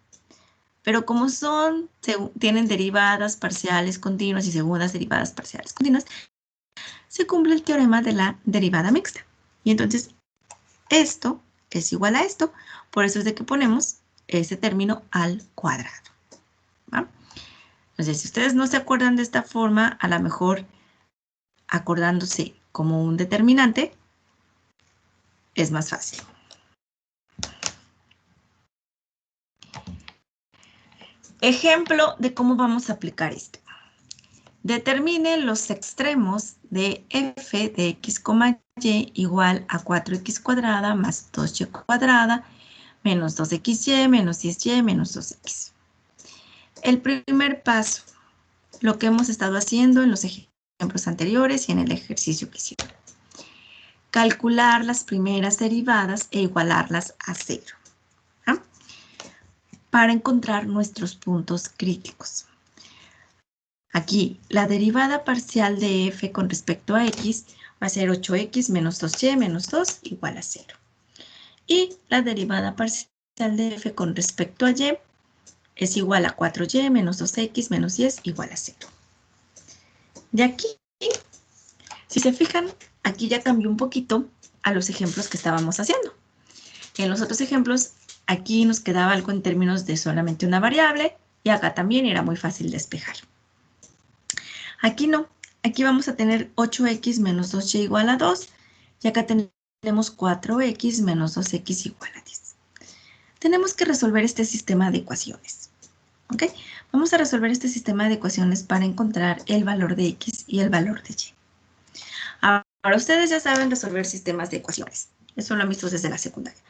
Pero como tienen derivadas parciales continuas y segundas derivadas parciales continuas, se cumple el teorema de la derivada mixta. Y entonces, esto es igual a esto, por eso es de que ponemos este término al cuadrado. ¿Va? Entonces, si ustedes no se acuerdan de esta forma, a lo mejor acordándose como un determinante, es más fácil. Ejemplo de cómo vamos a aplicar esto. Determine los extremos de f de x, y igual a 4x cuadrada más 2y cuadrada menos 2xy menos 10y menos 2x. El primer paso, lo que hemos estado haciendo en los ejemplos anteriores y en el ejercicio que hicimos. Calcular las primeras derivadas e igualarlas a 0. ¿Ah? Para encontrar nuestros puntos críticos. Aquí, la derivada parcial de f con respecto a x va a ser 8x menos 2y menos 2 igual a 0. Y la derivada parcial de f con respecto a y es igual a 4y menos 2x menos 10 igual a 0. De aquí, si se fijan, aquí ya cambió un poquito a los ejemplos que estábamos haciendo. En los otros ejemplos, aquí nos quedaba algo en términos de solamente una variable y acá también era muy fácil despejar. Aquí no, aquí vamos a tener 8x menos 2y igual a 2 y acá tenemos 4x menos 2x igual a 10. Tenemos que resolver este sistema de ecuaciones. ¿Ok? Vamos a resolver este sistema de ecuaciones para encontrar el valor de x y el valor de y. Ahora ustedes ya saben resolver sistemas de ecuaciones. Eso lo han visto desde la secundaria.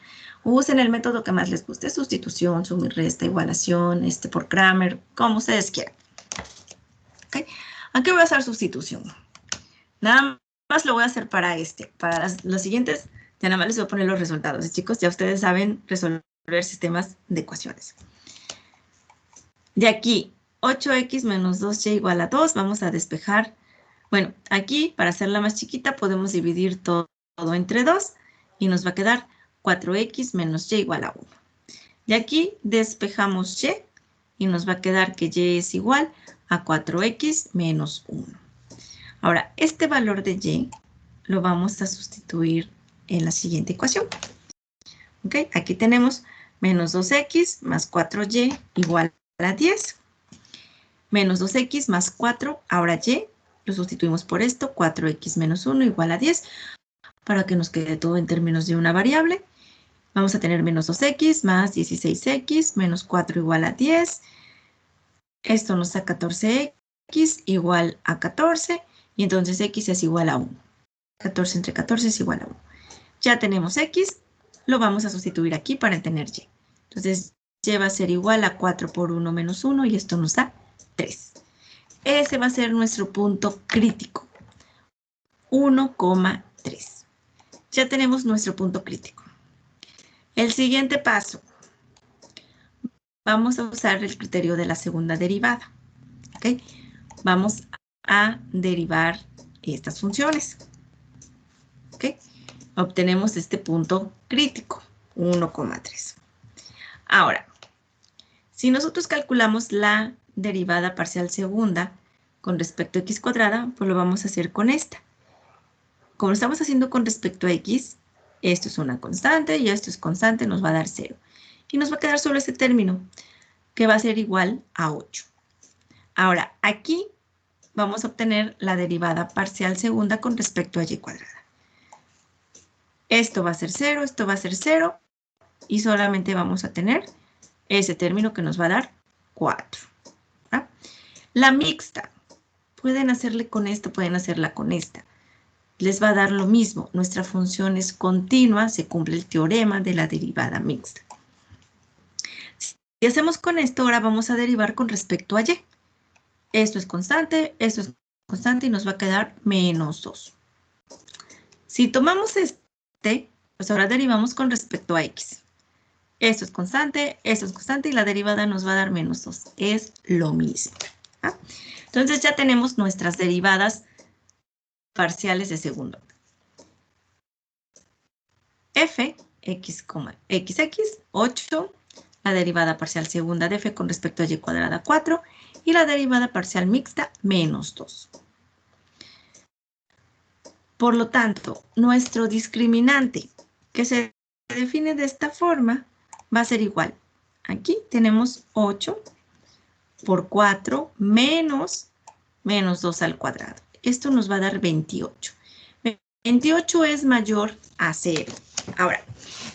Usen el método que más les guste, sustitución, suma y resta, igualación, por Cramer, como ustedes quieran. ¿Ok? Aquí voy a hacer sustitución. Nada más lo voy a hacer para los siguientes, ya nada más les voy a poner los resultados. Chicos, ya ustedes saben resolver sistemas de ecuaciones. De aquí, 8x menos 2y igual a 2, vamos a despejar Bueno, aquí, para hacerla más chiquita, podemos dividir todo entre 2 y nos va a quedar 4x menos y igual a 1. Y aquí despejamos y nos va a quedar que y es igual a 4x menos 1. Ahora, este valor de y lo vamos a sustituir en la siguiente ecuación. ¿Ok? Aquí tenemos menos 2x más 4y igual a 10. Menos 2x más 4, ahora y, lo sustituimos por esto, 4x menos 1 igual a 10, para que nos quede todo en términos de una variable. Vamos a tener menos 2x más 16x menos 4 igual a 10. Esto nos da 14x igual a 14, y entonces x es igual a 1. 14 entre 14 es igual a 1. Ya tenemos x, lo vamos a sustituir aquí para tener y. Entonces, y va a ser igual a 4 por 1 menos 1, y esto nos da 3. Ese va a ser nuestro punto crítico. 1,3. Ya tenemos nuestro punto crítico. El siguiente paso. Vamos a usar el criterio de la segunda derivada. ¿Ok? Vamos a derivar estas funciones. ¿Ok? Obtenemos este punto crítico, 1,3. Ahora, si nosotros calculamos la derivada parcial segunda con respecto a x cuadrada, pues lo vamos a hacer con esta. Como lo estamos haciendo con respecto a x, esto es una constante y esto es constante, nos va a dar 0. Y nos va a quedar solo este término, que va a ser igual a 8. Ahora, aquí vamos a obtener la derivada parcial segunda con respecto a y cuadrada. Esto va a ser 0, esto va a ser 0, y solamente vamos a tener ese término que nos va a dar 4. ¿Ah? La mixta, pueden hacerle con esto, pueden hacerla con esta. Les va a dar lo mismo. Nuestra función es continua, se cumple el teorema de la derivada mixta. Si hacemos con esto, ahora vamos a derivar con respecto a y. Esto es constante y nos va a quedar menos 2. Si tomamos este, pues ahora derivamos con respecto a x. Esto es constante y la derivada nos va a dar menos 2. Es lo mismo. ¿Ah? Entonces ya tenemos nuestras derivadas parciales de segundo. F, x, xx, 8. La derivada parcial segunda de f con respecto a y cuadrada, 4. Y la derivada parcial mixta, menos 2. Por lo tanto, nuestro discriminante, que se define de esta forma, va a ser igual. Aquí tenemos 8 por 4 menos 2 al cuadrado. Esto nos va a dar 28. 28 es mayor a 0. Ahora,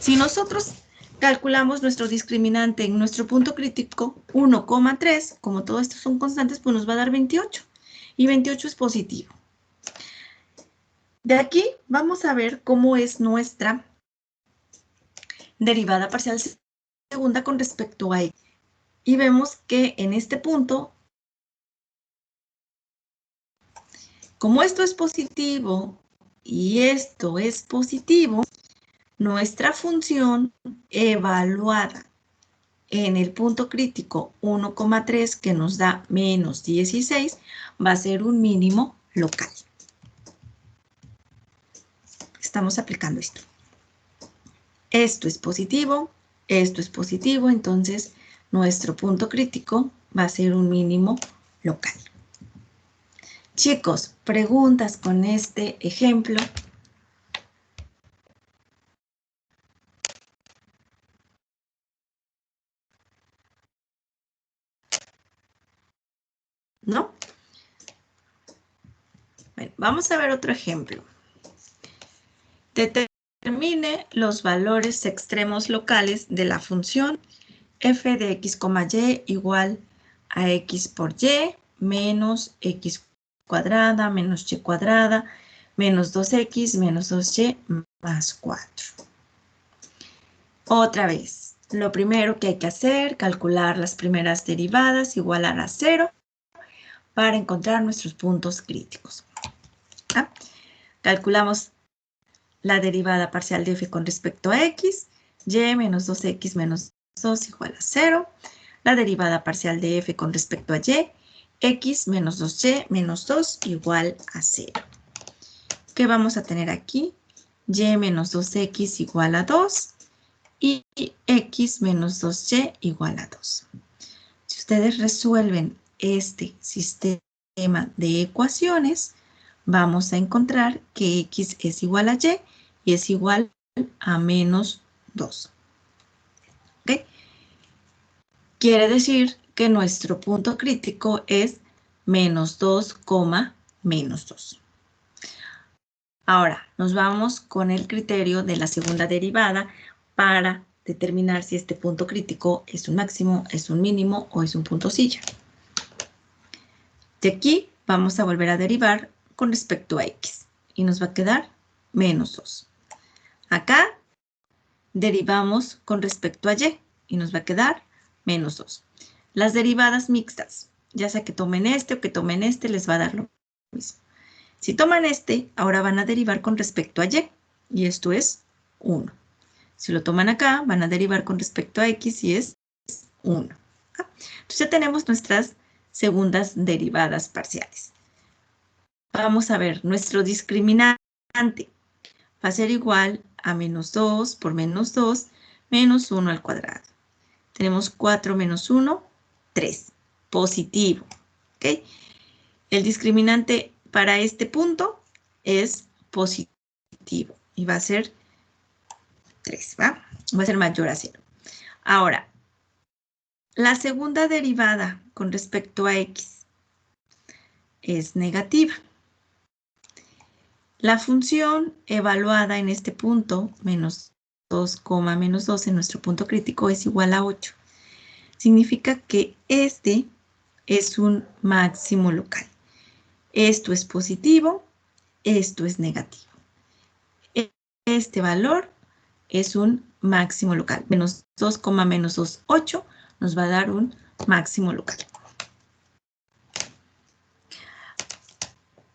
si nosotros calculamos nuestro discriminante en nuestro punto crítico 1,3, como todo esto son constantes, pues nos va a dar 28. Y 28 es positivo. De aquí vamos a ver cómo es nuestra derivada parcial segunda con respecto a x. Y vemos que en este punto, como esto es positivo y esto es positivo, nuestra función evaluada en el punto crítico 1,3, que nos da menos 16, va a ser un mínimo local. Estamos aplicando esto. Esto es positivo, entonces nuestro punto crítico va a ser un mínimo local. Chicos, preguntas con este ejemplo. ¿No? Bueno, vamos a ver otro ejemplo. Determine los valores extremos locales de la función f de x, y igual a x por y menos x cuadrada menos y cuadrada menos 2x menos 2y más 4. Otra vez, lo primero que hay que hacer, calcular las primeras derivadas, igualar a 0 para encontrar nuestros puntos críticos. ¿Ah? Calculamos la derivada parcial de f con respecto a x, y menos 2x menos 2 igual a 0. La derivada parcial de f con respecto a y, x menos 2y menos 2 igual a 0. ¿Qué vamos a tener aquí? Y menos 2x igual a 2 y x menos 2y igual a 2. Si ustedes resuelven este sistema de ecuaciones, vamos a encontrar que x es igual a y es igual a menos 2. ¿Ok? Quiere decir que nuestro punto crítico es menos 2, menos 2. Ahora, nos vamos con el criterio de la segunda derivada para determinar si este punto crítico es un máximo, es un mínimo o es un punto silla. De aquí vamos a volver a derivar con respecto a x y nos va a quedar menos 2. Acá derivamos con respecto a y nos va a quedar menos 2. Las derivadas mixtas, ya sea que tomen este o que tomen este, les va a dar lo mismo. Si toman este, ahora van a derivar con respecto a y esto es 1. Si lo toman acá, van a derivar con respecto a x y es 1. Entonces ya tenemos nuestras segundas derivadas parciales. Vamos a ver, nuestro discriminante va a ser igual a menos 2 por menos 2 menos 1 al cuadrado. Tenemos 4 menos 1, 3. Positivo. ¿Ok? El discriminante para este punto es positivo y va a ser 3, ¿va? Va a ser mayor a 0. Ahora, la segunda derivada con respecto a x es negativa. La función evaluada en este punto, menos 2, menos 2 en nuestro punto crítico es igual a 8. Significa que este es un máximo local. Esto es positivo, esto es negativo. Este valor es un máximo local. Menos 2, menos 2, 8 nos va a dar un máximo local.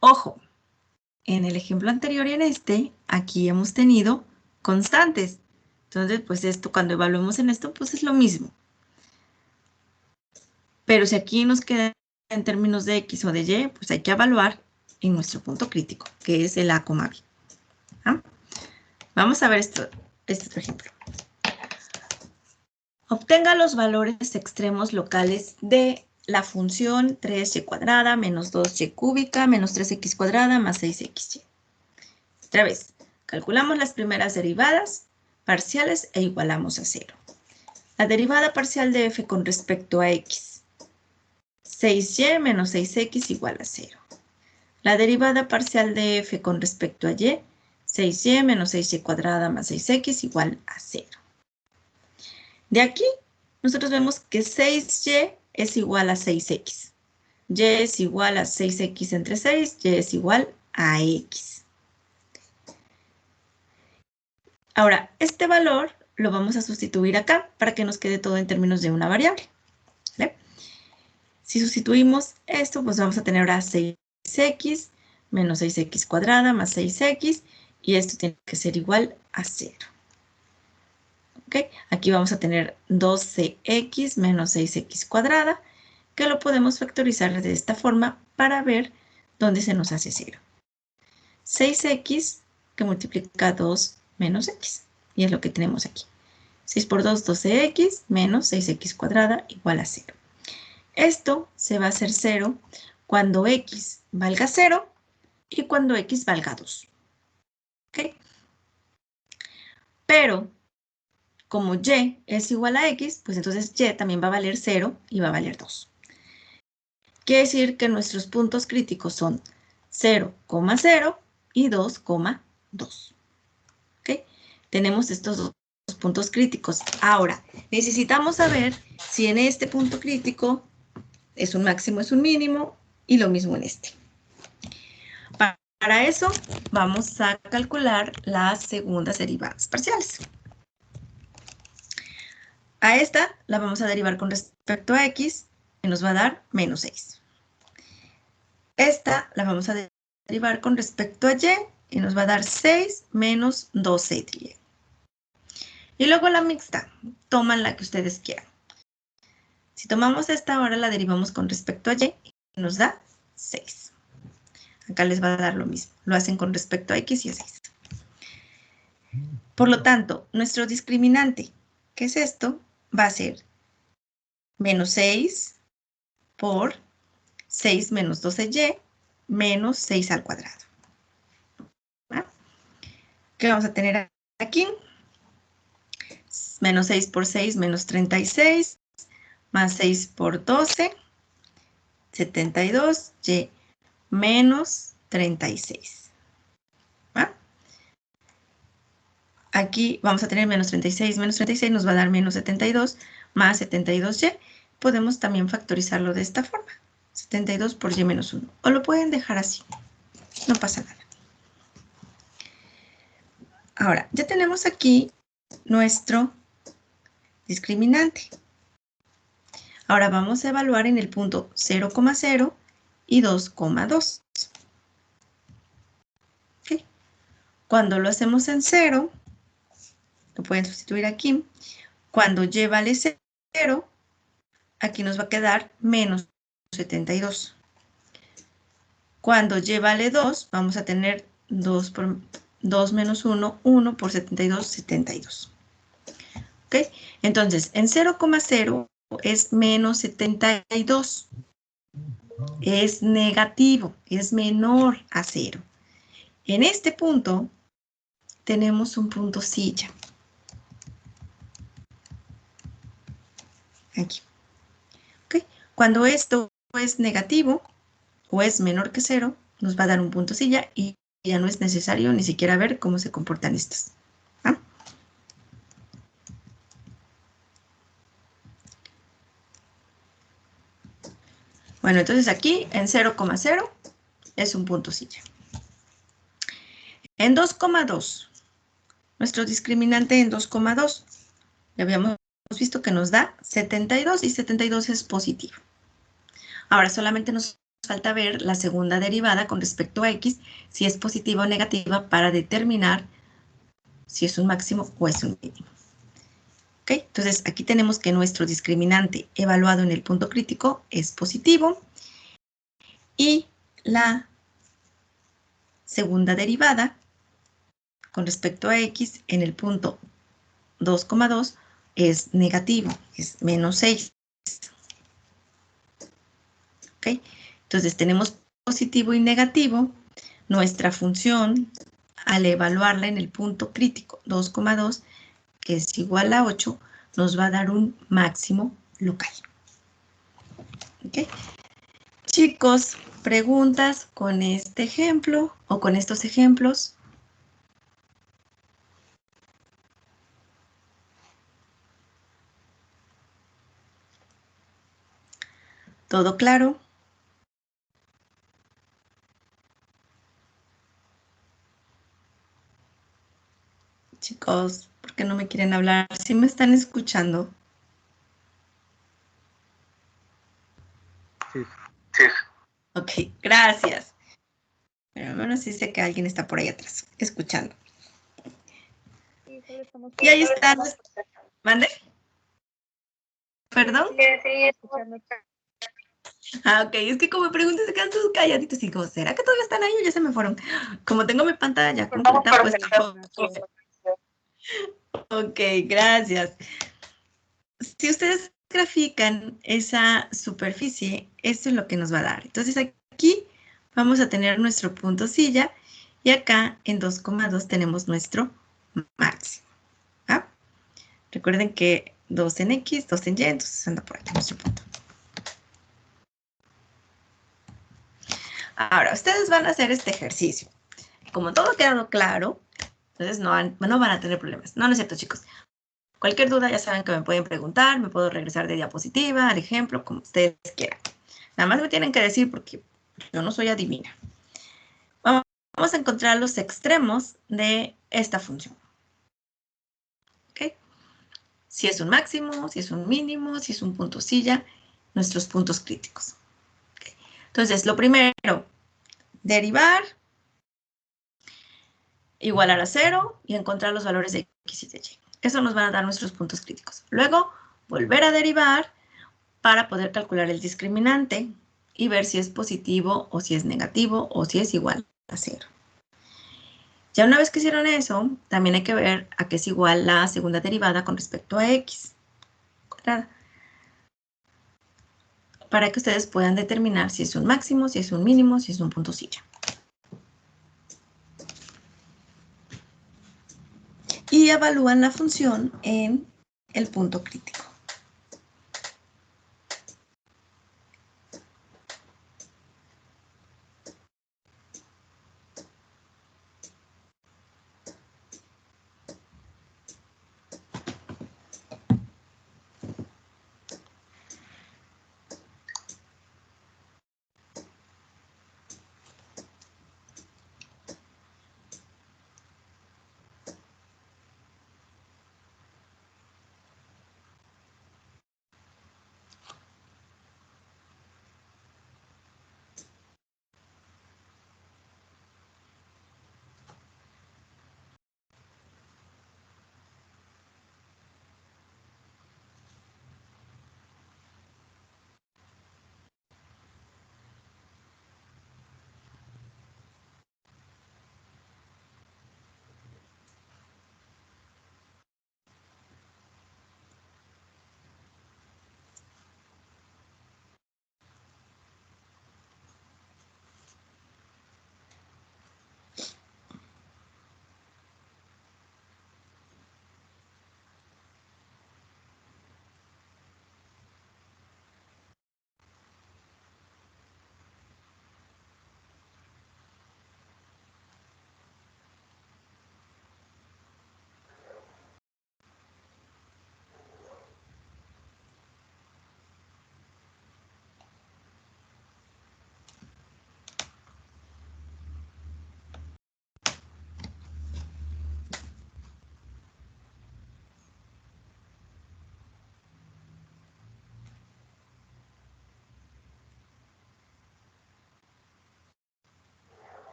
Ojo, en el ejemplo anterior y en este, aquí hemos tenido constantes. Entonces, pues esto, cuando evaluemos en esto, pues es lo mismo. Pero si aquí nos queda en términos de x o de y, pues hay que evaluar en nuestro punto crítico, que es el a, b. ¿Ah? Vamos a ver este otro ejemplo. Obtenga los valores extremos locales de la función 3y cuadrada menos 2y cúbica menos 3x cuadrada más 6xy. Otra vez, calculamos las primeras derivadas parciales e igualamos a 0. La derivada parcial de f con respecto a x. 6y menos 6x igual a 0. La derivada parcial de f con respecto a y. 6y menos 6y cuadrada más 6x igual a 0. De aquí, nosotros vemos que 6y es igual a 6x. Y es igual a 6x entre 6, y es igual a x. Ahora, este valor lo vamos a sustituir acá para que nos quede todo en términos de una variable. ¿Vale? Si sustituimos esto, pues vamos a tener ahora 6x menos 6x cuadrada más 6x, y esto tiene que ser igual a 0. ¿Okay? Aquí vamos a tener 12x menos 6x cuadrada, que lo podemos factorizar de esta forma para ver dónde se nos hace 0. 6x que multiplica 2 menos x, y es lo que tenemos aquí. 6 por 2, 12x menos 6x cuadrada igual a 0. Esto se va a hacer 0 cuando x valga 0 y cuando x valga 2. ¿Okay? Pero como y es igual a x, pues entonces y también va a valer 0 y va a valer 2. Quiere decir que nuestros puntos críticos son 0, 0 y 2, 2. ¿Okay? Tenemos estos dos puntos críticos. Ahora, necesitamos saber si en este punto crítico es un máximo, es un mínimo, y lo mismo en este. Para eso, vamos a calcular las segundas derivadas parciales. A esta la vamos a derivar con respecto a x y nos va a dar menos 6. Esta la vamos a derivar con respecto a y nos va a dar 6 menos 12y. Y luego la mixta, toman la que ustedes quieran. Si tomamos esta, ahora la derivamos con respecto a y nos da 6. Acá les va a dar lo mismo. Lo hacen con respecto a X y a 6. Por lo tanto, nuestro discriminante, que es esto, va a ser menos 6 por 6 menos 12y menos 6 al cuadrado. ¿Va? ¿Qué vamos a tener aquí? Menos 6 por 6 menos 36, más 6 por 12, 72y menos 36. ¿Va? Aquí vamos a tener menos 36 nos va a dar menos 72 más 72y. Podemos también factorizarlo de esta forma. 72 por y menos 1. O lo pueden dejar así. No pasa nada. Ahora, ya tenemos aquí nuestro discriminante. Ahora vamos a evaluar en el punto 0,0 y 2,2. ¿Okay? Cuando lo hacemos en 0, lo pueden sustituir aquí. Cuando y vale 0, aquí nos va a quedar menos 72. Cuando y vale 2, vamos a tener 2 menos 1, 1 por 72, 72. ¿Ok? Entonces, en 0,0 es menos 72. Es negativo, es menor a 0. En este punto, tenemos un punto silla. Aquí. ¿Ok? Cuando esto es negativo o es menor que 0, nos va a dar un punto silla y ya no es necesario ni siquiera ver cómo se comportan estas. ¿Ah? Bueno, entonces aquí en 0,0 es un punto silla. En 2,2, nuestro discriminante en 2,2, ya habíamos visto que nos da 72 y 72 es positivo. Ahora solamente nos falta ver la segunda derivada con respecto a X, si es positiva o negativa para determinar si es un máximo o es un mínimo. ¿Ok? Entonces aquí tenemos que nuestro discriminante evaluado en el punto crítico es positivo y la segunda derivada con respecto a X en el punto 2,2 es negativo, es menos 6. ¿Ok? Entonces tenemos positivo y negativo. Nuestra función, al evaluarla en el punto crítico 2,2, que es igual a 8, nos va a dar un máximo local. ¿Ok? Chicos, ¿preguntas con este ejemplo o con estos ejemplos? ¿Todo claro? Chicos, ¿por qué no me quieren hablar? ¿Sí me están escuchando? Sí. Ok, gracias. Pero al menos sí sé que alguien está por ahí atrás, escuchando. Sí, solo estamos Y ahí están. ¿Mande? ¿Perdón? escuchando. Ah, ok, es que como me preguntas, se quedan todos calladitos y digo, ¿será que todavía están ahí o ya se me fueron? Como tengo mi pantalla completa, pues tampoco. Ok, gracias. Si ustedes grafican esa superficie, esto es lo que nos va a dar. Entonces aquí vamos a tener nuestro punto silla y acá en 2,2 tenemos nuestro máximo. ¿Ah? Recuerden que 2 en X, 2 en Y, entonces anda por aquí nuestro punto. Ahora, ustedes van a hacer este ejercicio. Como todo ha quedado claro, entonces no van a tener problemas. No, no es cierto, chicos. Cualquier duda ya saben que me pueden preguntar, me puedo regresar de diapositiva, al ejemplo, como ustedes quieran. Nada más me tienen que decir porque yo no soy adivina. Vamos a encontrar los extremos de esta función. ¿Ok? Si es un máximo, si es un mínimo, si es un punto silla, nuestros puntos críticos. ¿Ok? Entonces, lo primero, derivar, igualar a 0 y encontrar los valores de X y de Y. Eso nos van a dar nuestros puntos críticos. Luego, volver a derivar para poder calcular el discriminante y ver si es positivo o si es negativo o si es igual a 0. Ya una vez que hicieron eso, también hay que ver a qué es igual la segunda derivada con respecto a x cuadrada, para que ustedes puedan determinar si es un máximo, si es un mínimo, si es un punto silla. Y evalúan la función en el punto crítico.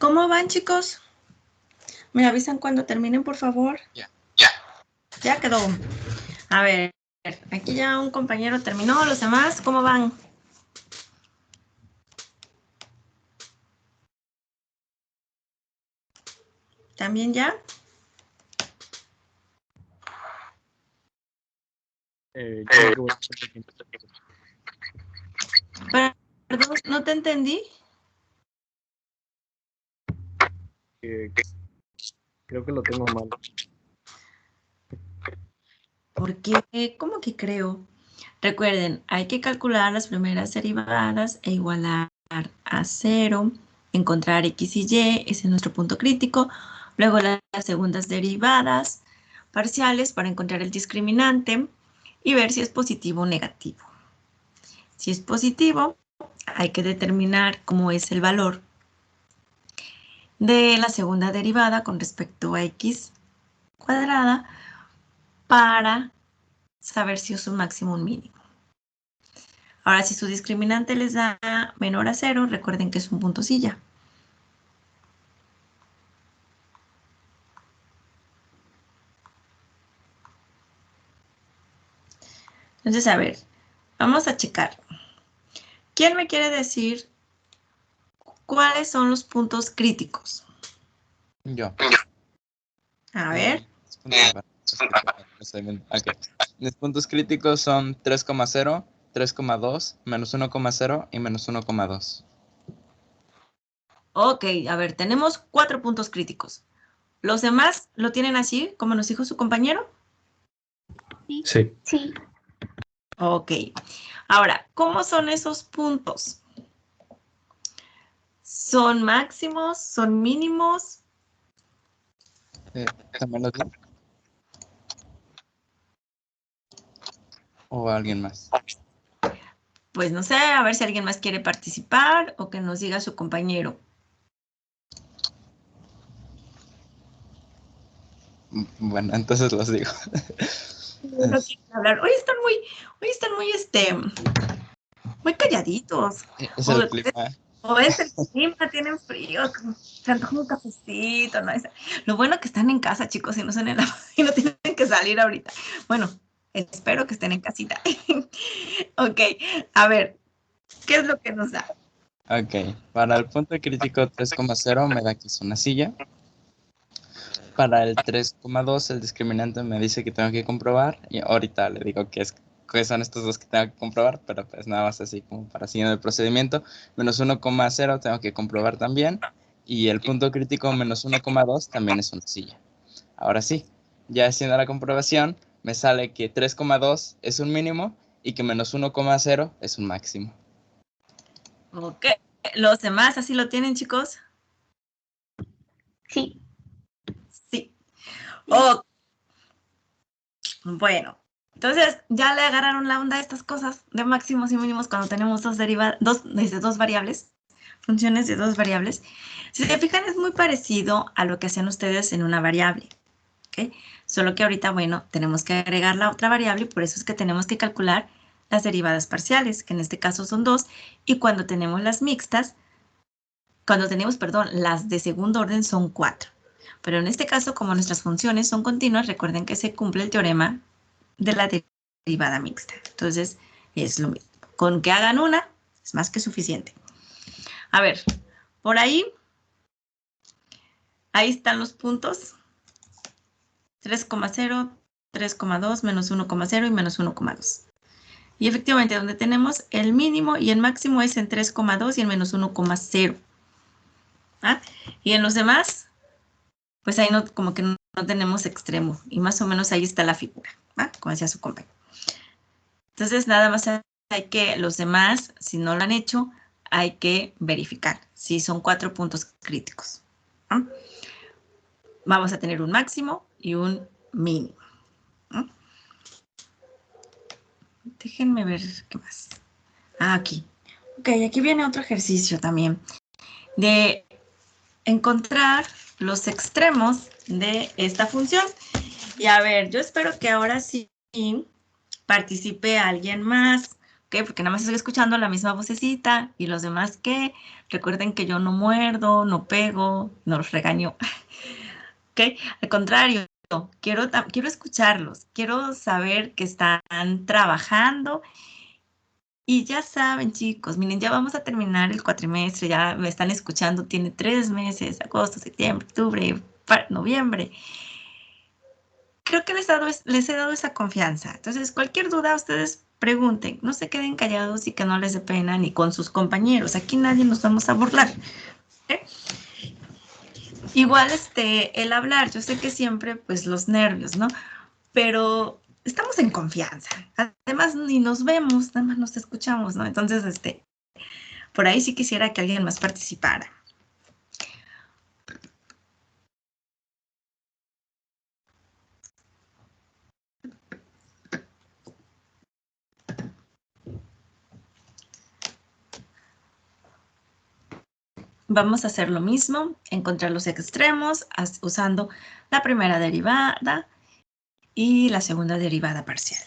¿Cómo van, chicos? ¿Me avisan cuando terminen, por favor? Ya. Ya quedó. A ver, aquí ya un compañero terminó. ¿Los demás cómo van? ¿También ya? Perdón, no te entendí. Creo que lo tengo mal. ¿Por qué? ¿Cómo que creo? Recuerden, hay que calcular las primeras derivadas e igualar a 0, encontrar x y y, ese es nuestro punto crítico. Luego las segundas derivadas parciales para encontrar el discriminante y ver si es positivo o negativo. Si es positivo, hay que determinar cómo es el valor de la segunda derivada con respecto a x cuadrada para saber si es un máximo o un mínimo. Ahora, si su discriminante les da menor a 0, recuerden que es un punto silla. Entonces, a ver, vamos a checar. ¿Quién me quiere decir cuáles son los puntos críticos? Yo. A ver. Ok. Mis puntos críticos son 3,0, 3,2, menos 1,0 y menos 1,2. Ok, a ver, tenemos 4 puntos críticos. ¿Los demás lo tienen así, como nos dijo su compañero? Sí. Sí. Ok. Ahora, ¿cómo son esos puntos? ¿Son máximos? ¿Son mínimos? ¿También lo digo? ¿O alguien más? Pues no sé, a ver si alguien más quiere participar o que nos diga su compañero. Bueno, entonces los digo. No quieren hablar. Hoy están muy calladitos. Es el clima. O es el clima, tienen frío, se antoja un cafecito, ¿no? Lo bueno que están en casa, chicos, y no son y no tienen que salir ahorita. Bueno, espero que estén en casita. Ok, a ver, ¿qué es lo que nos da? Ok, para el punto crítico 3,0 me da que es una silla. Para el 3,2 el discriminante me dice que tengo que comprobar y ahorita le digo que son estos dos que tengo que comprobar, pero pues nada más así como para seguir el procedimiento. Menos 1,0 tengo que comprobar también y el punto crítico menos 1,2 también es una silla. Ahora sí, ya haciendo la comprobación me sale que 3,2 es un mínimo y que menos 1,0 es un máximo. Ok, ¿los demás así lo tienen, chicos? Sí. Sí. Oh, bueno, entonces ya le agarraron la onda a estas cosas de máximos y mínimos cuando tenemos dos variables, funciones de dos variables. Si se fijan, es muy parecido a lo que hacían ustedes en una variable, ¿ok? Solo que ahorita, bueno, tenemos que agregar la otra variable y por eso es que tenemos que calcular las derivadas parciales, que en este caso son 2, y cuando tenemos las mixtas, las de segundo orden son 4. Pero en este caso, como nuestras funciones son continuas, recuerden que se cumple el teorema de la derivada mixta. Entonces, es lo mismo. Con que hagan una, es más que suficiente. A ver, por ahí están los puntos. 3,0, 3,2, menos 1,0 y menos 1,2. Y efectivamente, donde tenemos el mínimo y el máximo es en 3,2 y en menos 1,0. ¿Ah? Y en los demás, pues ahí no, como que no tenemos extremo. Y más o menos ahí está la figura, ¿ah? Como decía su compañero. Entonces, nada más hay que, los demás, si no lo han hecho, hay que verificar si son 4 puntos críticos. ¿Ah? Vamos a tener un máximo y un mínimo. ¿Ah? Déjenme ver qué más. Ah, aquí. Ok, aquí viene otro ejercicio también de encontrar los extremos de esta función. Y a ver, yo espero que ahora sí participe alguien más, ¿ok? ¿ok? Porque nada más estoy escuchando la misma vocecita y los demás que recuerden que yo no muerdo, no pego, no los regaño, ¿ok? Al contrario, quiero escucharlos, quiero saber que están trabajando y ya saben, chicos, miren, ya vamos a terminar el cuatrimestre, ya me están escuchando, tiene 3 meses, agosto, septiembre, octubre, noviembre. Creo que les he dado esa confianza. Entonces, cualquier duda, ustedes pregunten, no se queden callados y que no les dé pena ni con sus compañeros. Aquí nadie nos vamos a burlar. ¿Eh? Igual, el hablar, yo sé que siempre, pues, los nervios, ¿no? Pero estamos en confianza. Además, ni nos vemos, nada más nos escuchamos, ¿no? Entonces, por ahí sí quisiera que alguien más participara. Vamos a hacer lo mismo, encontrar los extremos usando la primera derivada y la segunda derivada parcial.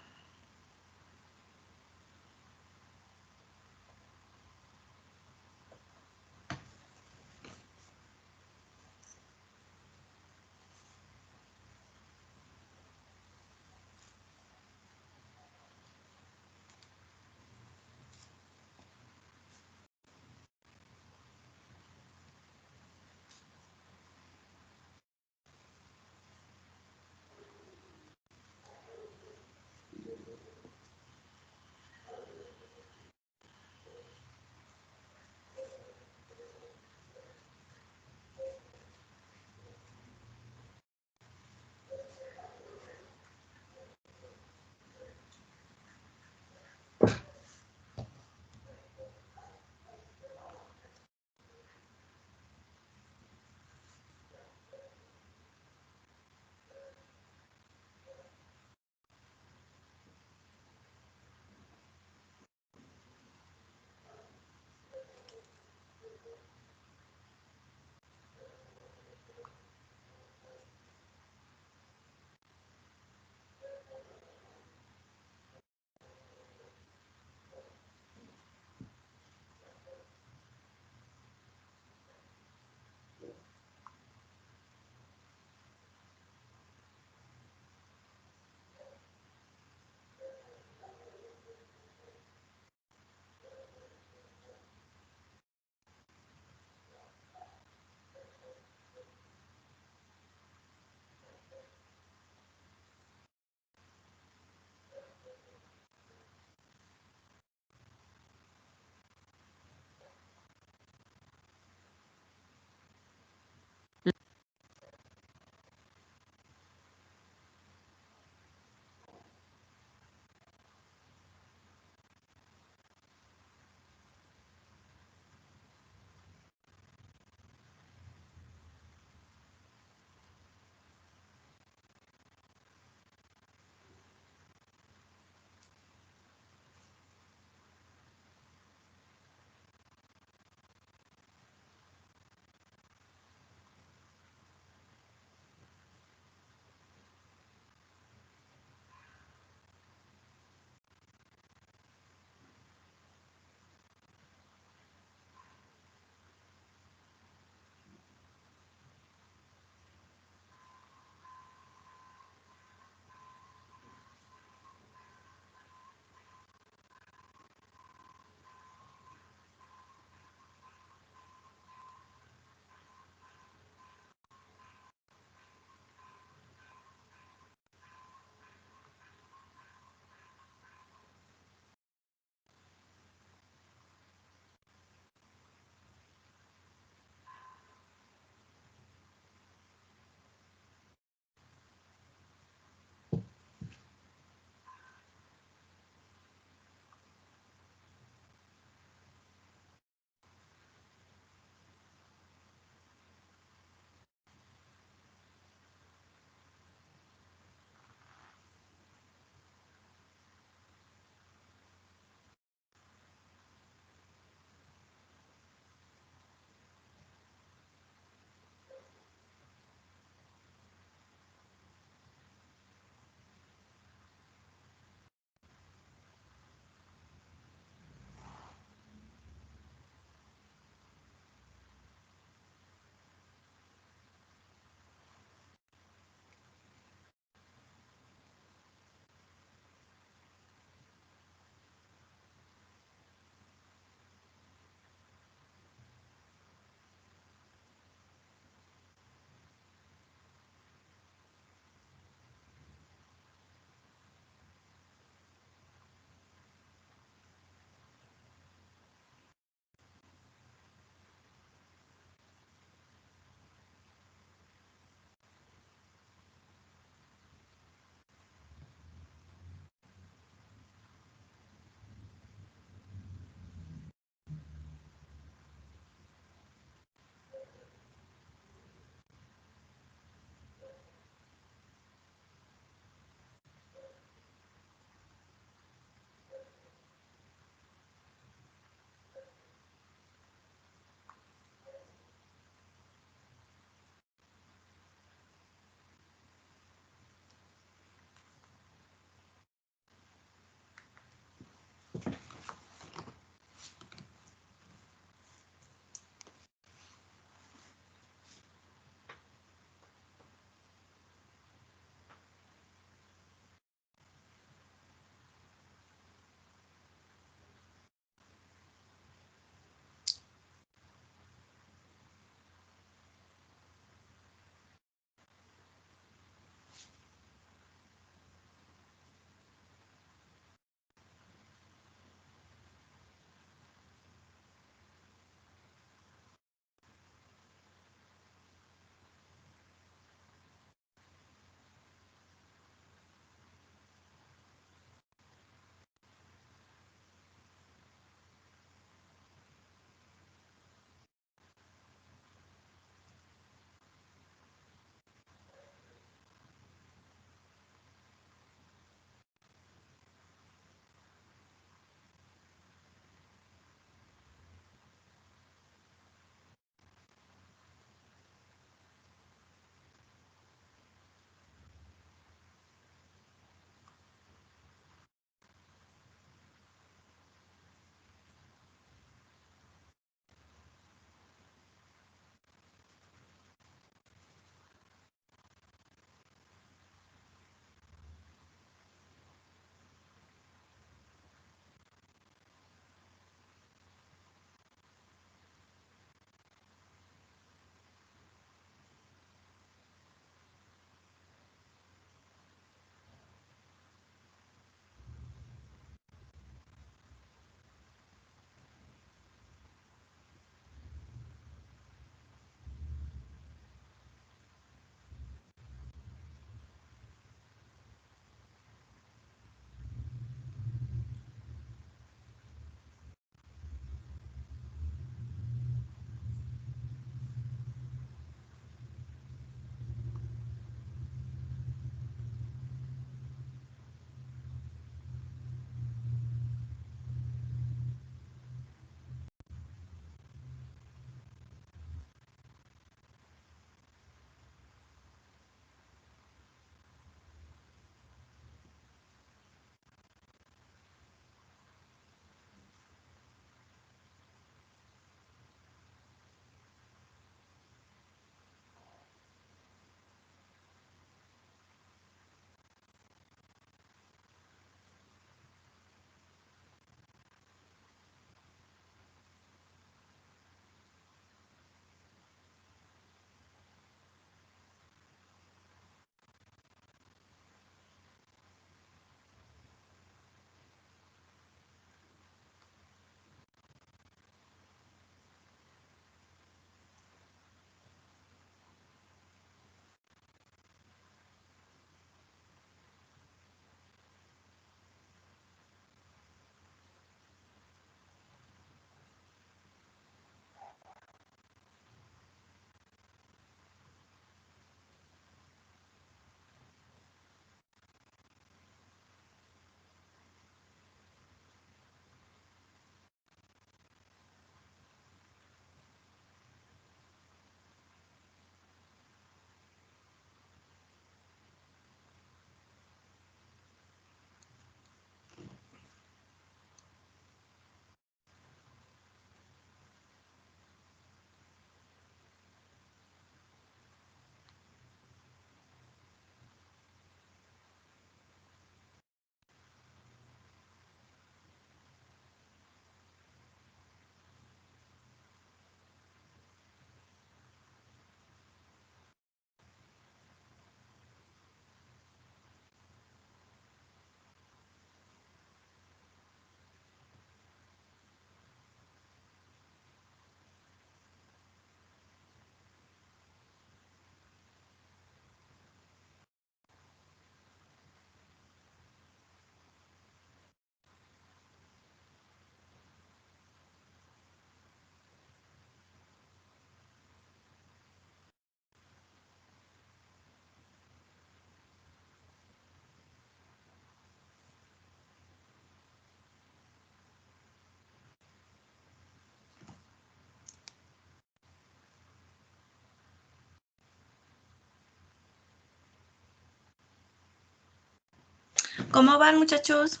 ¿Cómo van, muchachos?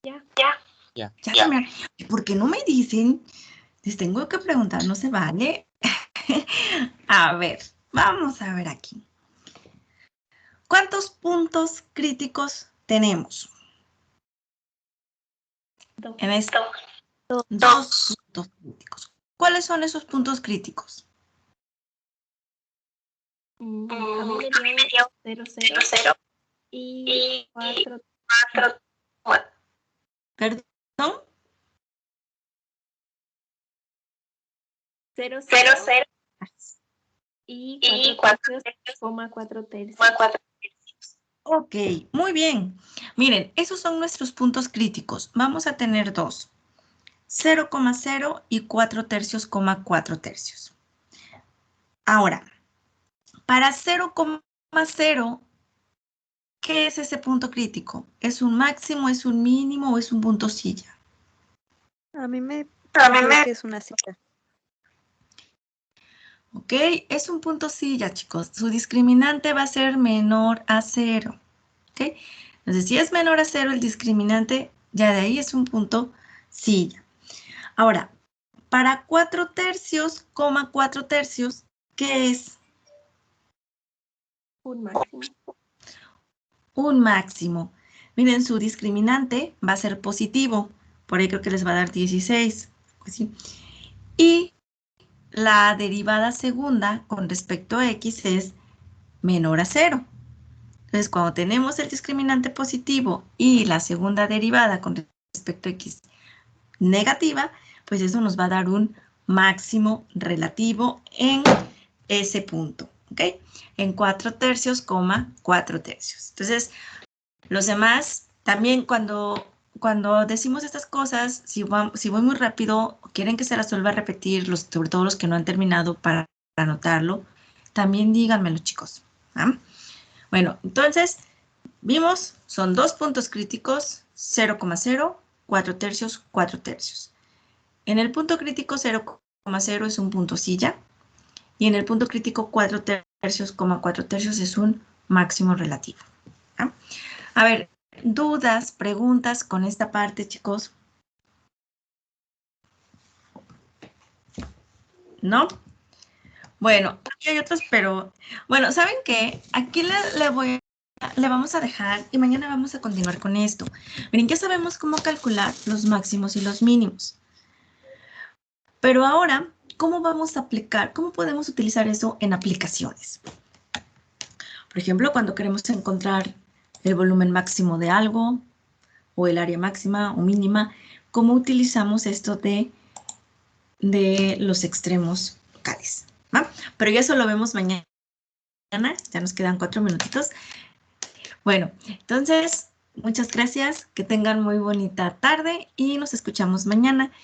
Ya. Ya. Ya terminaron. ¿Y por qué no me dicen? Les tengo que preguntar, ¿no se vale? A ver, vamos a ver aquí. ¿Cuántos puntos críticos tenemos? En este, dos puntos críticos. ¿Cuáles son esos puntos críticos? A mí me dio 0, 0 y 4. ¿Perdón? 0, 0 y 4 tercios, 4 tercios. Ok, muy bien. Miren, esos son nuestros puntos críticos. Vamos a tener dos. 0,0 y 4 tercios, 4 tercios. Ahora, para 0,0, ¿qué es ese punto crítico? ¿Es un máximo, es un mínimo o es un punto silla? A mí me parece que es una cita. Ok, es un punto silla, chicos. Su discriminante va a ser menor a 0. ¿Ok? Entonces, si es menor a 0 el discriminante, ya de ahí es un punto silla. Ahora, para 4 tercios, 4 tercios, ¿qué es? Un máximo. Un máximo. Miren, su discriminante va a ser positivo. Por ahí creo que les va a dar 16. Pues sí. Y la derivada segunda con respecto a x es menor a 0. Entonces, cuando tenemos el discriminante positivo y la segunda derivada con respecto a x negativa, pues eso nos va a dar un máximo relativo en ese punto, ¿ok? En 4 tercios, 4 tercios. Entonces, los demás, también cuando decimos estas cosas, si voy muy rápido, quieren que se las vuelva a repetir, sobre todo los que no han terminado para anotarlo, también díganmelo, chicos. ¿Ah? Bueno, entonces, vimos, son dos puntos críticos, 0,0, 4 tercios, 4 tercios. En el punto crítico 0,0 es un punto silla, y en el punto crítico 4 tercios, 4 tercios es un máximo relativo. ¿Ah? A ver, dudas, preguntas con esta parte, chicos. ¿No? Bueno, aquí hay otros, pero bueno, ¿saben qué? Aquí le vamos a dejar y mañana vamos a continuar con esto. Miren, ya sabemos cómo calcular los máximos y los mínimos. Pero ahora, ¿cómo vamos a aplicar? ¿Cómo podemos utilizar eso en aplicaciones? Por ejemplo, cuando queremos encontrar el volumen máximo de algo o el área máxima o mínima, ¿cómo utilizamos esto de los extremos locales? ¿Va? Pero ya eso lo vemos mañana. Ya nos quedan 4 minutitos. Bueno, entonces, muchas gracias. Que tengan muy bonita tarde y nos escuchamos mañana.